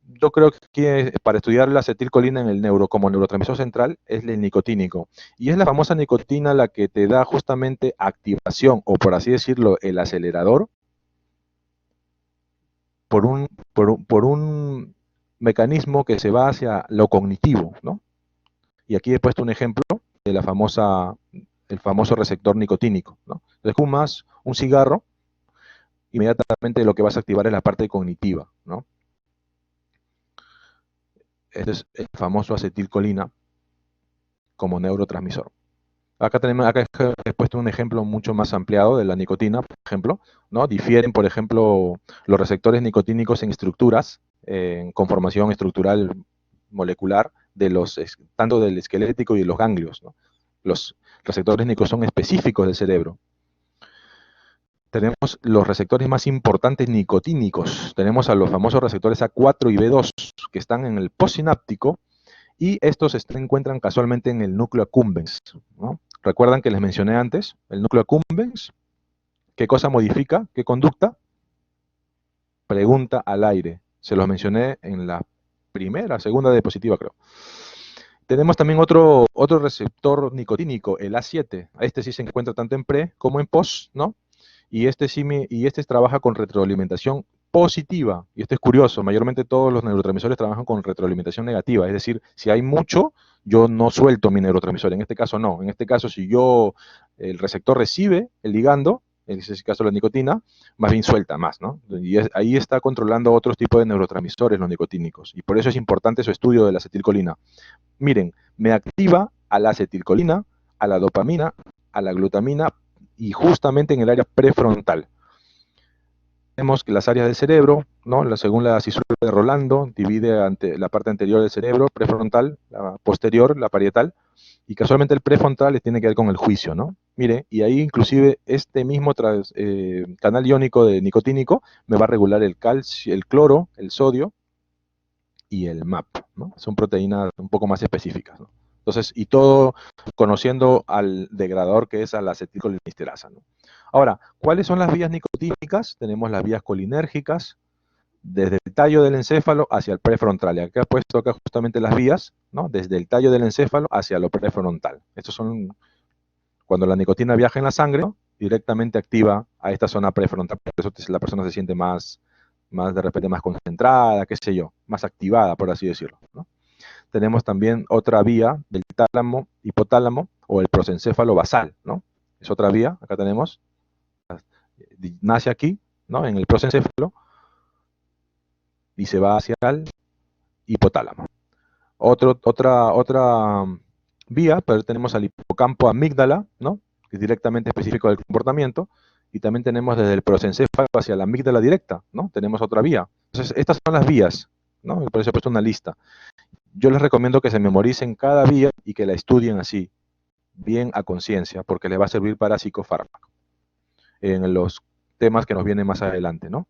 Speaker 2: Yo creo que para estudiar la acetilcolina en el neuro como neurotransmisor central es el nicotínico. Y es la famosa nicotina la que te da justamente activación, o por así decirlo, el acelerador, por un mecanismo que se va hacia lo cognitivo, ¿no? Y aquí he puesto un ejemplo de el famoso receptor nicotínico, ¿no? Entonces, fumas un cigarro, inmediatamente lo que vas a activar es la parte cognitiva, ¿no? Este es el famoso acetilcolina como neurotransmisor. Acá he puesto un ejemplo mucho más ampliado de la nicotina, por ejemplo, ¿no? Difieren, por ejemplo, los receptores nicotínicos en estructuras, en conformación estructural molecular, tanto del esquelético y de los ganglios, ¿no? Los receptores nicotínicos son específicos del cerebro. Tenemos los receptores más importantes nicotínicos. Tenemos a los famosos receptores A4 y B2, que están en el postsináptico, y estos se encuentran casualmente en el núcleo accumbens, ¿no? ¿Recuerdan que les mencioné antes? El núcleo accumbens, ¿qué cosa modifica? ¿Qué conducta? Pregunta al aire. Se los mencioné en la segunda diapositiva, creo. Tenemos también otro receptor nicotínico, el A7. Este sí se encuentra tanto en pre como en post, ¿no? Y este trabaja con retroalimentación positiva. Y esto es curioso, mayormente todos los neurotransmisores trabajan con retroalimentación negativa. Es decir, si hay mucho, yo no suelto mi neurotransmisor. En este caso no. En este caso, si el receptor recibe el ligando, en ese caso la nicotina, más bien suelta más, ¿no? Y ahí está controlando otros tipos de neurotransmisores, los nicotínicos. Y por eso es importante su estudio de la acetilcolina. Miren, me activa a la acetilcolina, a la dopamina, a la glutamina, y justamente en el área prefrontal. Tenemos que las áreas del cerebro, ¿no? Según la cisura de Rolando, divide la parte anterior del cerebro, prefrontal, la posterior, la parietal, y casualmente el prefrontal tiene que ver con el juicio, ¿no? Mire, y ahí inclusive este mismo canal iónico de nicotínico me va a regular el calcio, el cloro, el sodio y el MAP, ¿no? Son proteínas un poco más específicas, ¿no? Entonces, y todo conociendo al degradador que es a la acetilcolinesterasa, ¿no? Ahora, ¿cuáles son las vías nicotínicas? Tenemos las vías colinérgicas, desde el tallo del encéfalo hacia el prefrontal. Y acá he puesto justamente las vías, ¿no? Desde el tallo del encéfalo hacia lo prefrontal. Estos son cuando la nicotina viaja en la sangre, ¿no? Directamente activa a esta zona prefrontal. Por eso la persona se siente más de repente más concentrada, qué sé yo, más activada, por así decirlo, ¿no? Tenemos también otra vía del tálamo, hipotálamo, o el prosencéfalo basal, ¿no? Es otra vía, acá tenemos, nace aquí, ¿no? En el prosencéfalo, y se va hacia el hipotálamo. Otra vía, pero tenemos al hipocampo amígdala, ¿no? Que es directamente específico del comportamiento, y también tenemos desde el prosencéfalo hacia la amígdala directa, ¿no? Tenemos otra vía. Entonces, estas son las vías, ¿no? Por eso he puesto una lista. Yo les recomiendo que se memoricen cada vía y que la estudien así, bien a conciencia, porque les va a servir para psicofármaco. en los temas que nos vienen más adelante, ¿no?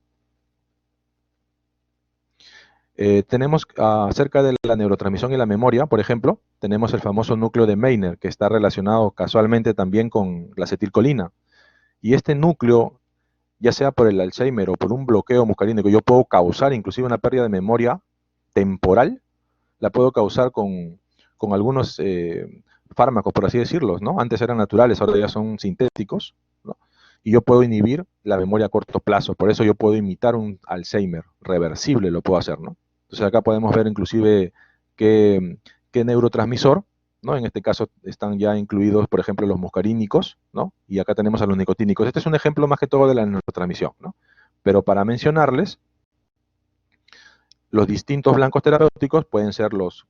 Speaker 2: Tenemos acerca de la neurotransmisión y la memoria, por ejemplo, tenemos el famoso núcleo de Meiner, que está relacionado casualmente también con la acetilcolina. Y este núcleo, ya sea por el Alzheimer o por un bloqueo muscarínico, yo puedo causar inclusive una pérdida de memoria temporal, la puedo causar con algunos fármacos, por así decirlo, ¿no? Antes eran naturales, ahora ya son sintéticos, ¿no? Y yo puedo inhibir la memoria a corto plazo, por eso yo puedo imitar un Alzheimer reversible, lo puedo hacer, ¿no? Entonces acá podemos ver inclusive qué neurotransmisor, ¿no? En este caso están ya incluidos, por ejemplo, los muscarínicos, ¿no? Y acá tenemos a los nicotínicos. Este es un ejemplo más que todo de la neurotransmisión, ¿no? Pero para mencionarles, los distintos blancos terapéuticos pueden ser los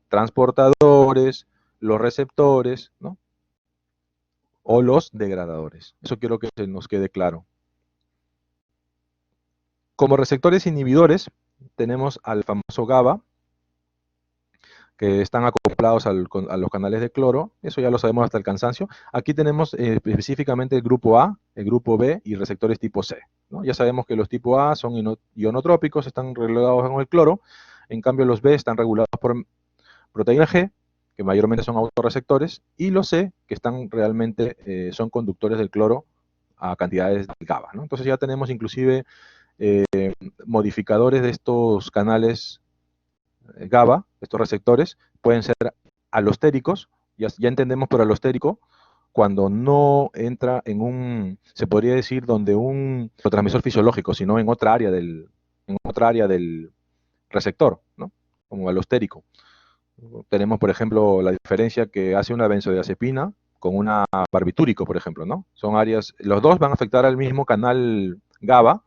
Speaker 2: transportadores, los receptores, ¿no? O los degradadores. Eso quiero que se nos quede claro. Como receptores inhibidores, tenemos al famoso GABA, que están acoplados a los canales de cloro, eso ya lo sabemos hasta el cansancio. Aquí tenemos específicamente el grupo A, el grupo B y receptores tipo C, ¿no? Ya sabemos que los tipo A son ionotrópicos, están regulados con el cloro, en cambio los B están regulados por proteína G, que mayormente son autorreceptores, y los C, que están realmente, son conductores del cloro a cantidades de GABA, ¿no? Entonces ya tenemos inclusive modificadores de estos canales GABA, estos receptores, pueden ser alostéricos, ya entendemos por alostérico, cuando no entra en se podría decir, donde un transmisor fisiológico, sino en otra área del receptor, ¿no? Como alostérico. Tenemos, por ejemplo, la diferencia que hace una benzodiazepina con una barbitúrico, por ejemplo, ¿no? Son áreas, los dos van a afectar al mismo canal GABA,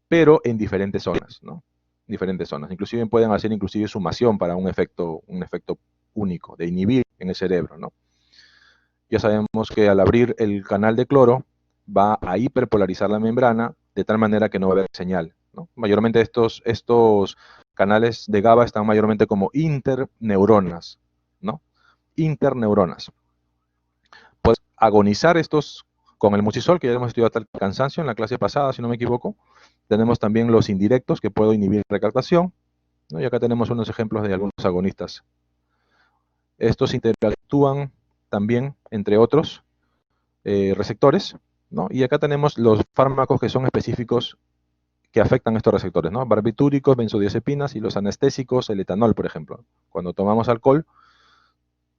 Speaker 2: pero en diferentes zonas, ¿no? Diferentes zonas. Inclusive pueden hacer inclusive sumación para un efecto único, de inhibir en el cerebro, ¿no? Ya sabemos que al abrir el canal de cloro va a hiperpolarizar la membrana de tal manera que no va a haber señal, ¿no? Mayormente estos canales de GABA están mayormente como interneuronas, ¿no? Interneuronas. Puedes agonizar estos con el mucisol, que ya hemos estudiado hasta el cansancio en la clase pasada, si no me equivoco. Tenemos también los indirectos, que puedo inhibir recaptación, ¿no? Y acá tenemos unos ejemplos de algunos agonistas. Estos interactúan también, entre otros, receptores, ¿no? Y acá tenemos los fármacos que son específicos que afectan estos receptores, ¿no? Barbitúricos, benzodiazepinas y los anestésicos, el etanol, por ejemplo. Cuando tomamos alcohol,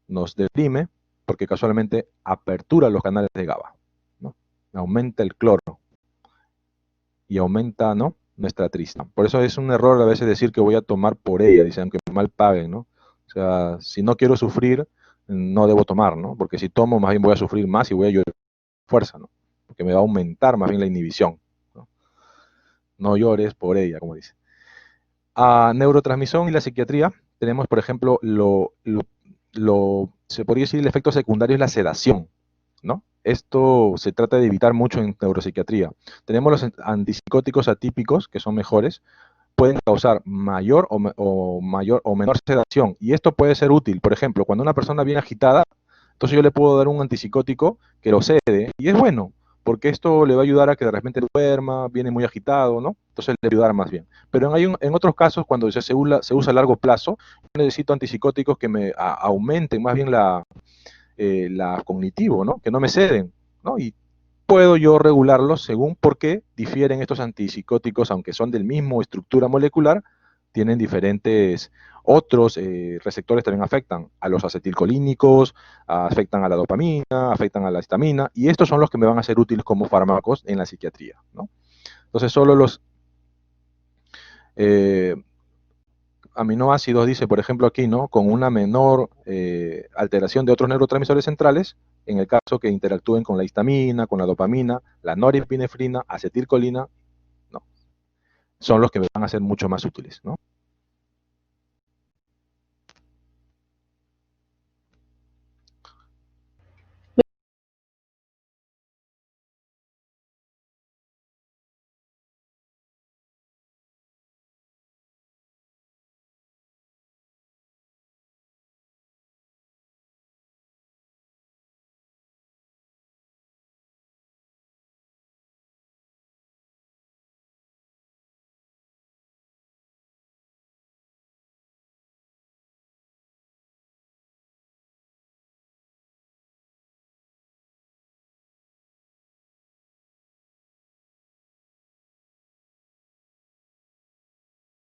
Speaker 2: nos deprime porque casualmente apertura los canales de GABA, ¿no? Aumenta el cloro y aumenta, ¿no?, nuestra tristeza. Por eso es un error a veces decir que voy a tomar por ella, dicen, aunque mal paguen, ¿no? O sea, si no quiero sufrir, no debo tomar, ¿no? Porque si tomo, más bien voy a sufrir más y voy a llorar fuerza, ¿no? Porque me va a aumentar más bien la inhibición, ¿no? No llores por ella, como dice. A neurotransmisión y la psiquiatría, tenemos, por ejemplo, se podría decir el efecto secundario es la sedación, ¿no? Esto se trata de evitar mucho en neuropsiquiatría. Tenemos los antipsicóticos atípicos, que son mejores, pueden causar mayor o menor sedación, y esto puede ser útil. Por ejemplo, cuando una persona viene agitada, entonces yo le puedo dar un antipsicótico que lo cede, y es bueno, porque esto le va a ayudar a que de repente duerma, viene muy agitado, ¿no? Entonces le va a ayudar más bien. Pero en otros casos, cuando se usa a largo plazo, yo necesito antipsicóticos que me aumenten más bien la cognitivo, ¿no? Que no me ceden, ¿no? Y puedo yo regularlos según por qué difieren estos antipsicóticos, aunque son del mismo estructura molecular, tienen diferentes otros receptores también afectan a los acetilcolínicos, afectan a la dopamina, afectan a la histamina, y estos son los que me van a ser útiles como fármacos en la psiquiatría, ¿no? Entonces solo los aminoácidos, dice, por ejemplo aquí, ¿no?, con una menor alteración de otros neurotransmisores centrales, en el caso que interactúen con la histamina, con la dopamina, la norepinefrina, acetilcolina, ¿no?, son los que me van a ser mucho más útiles, ¿no?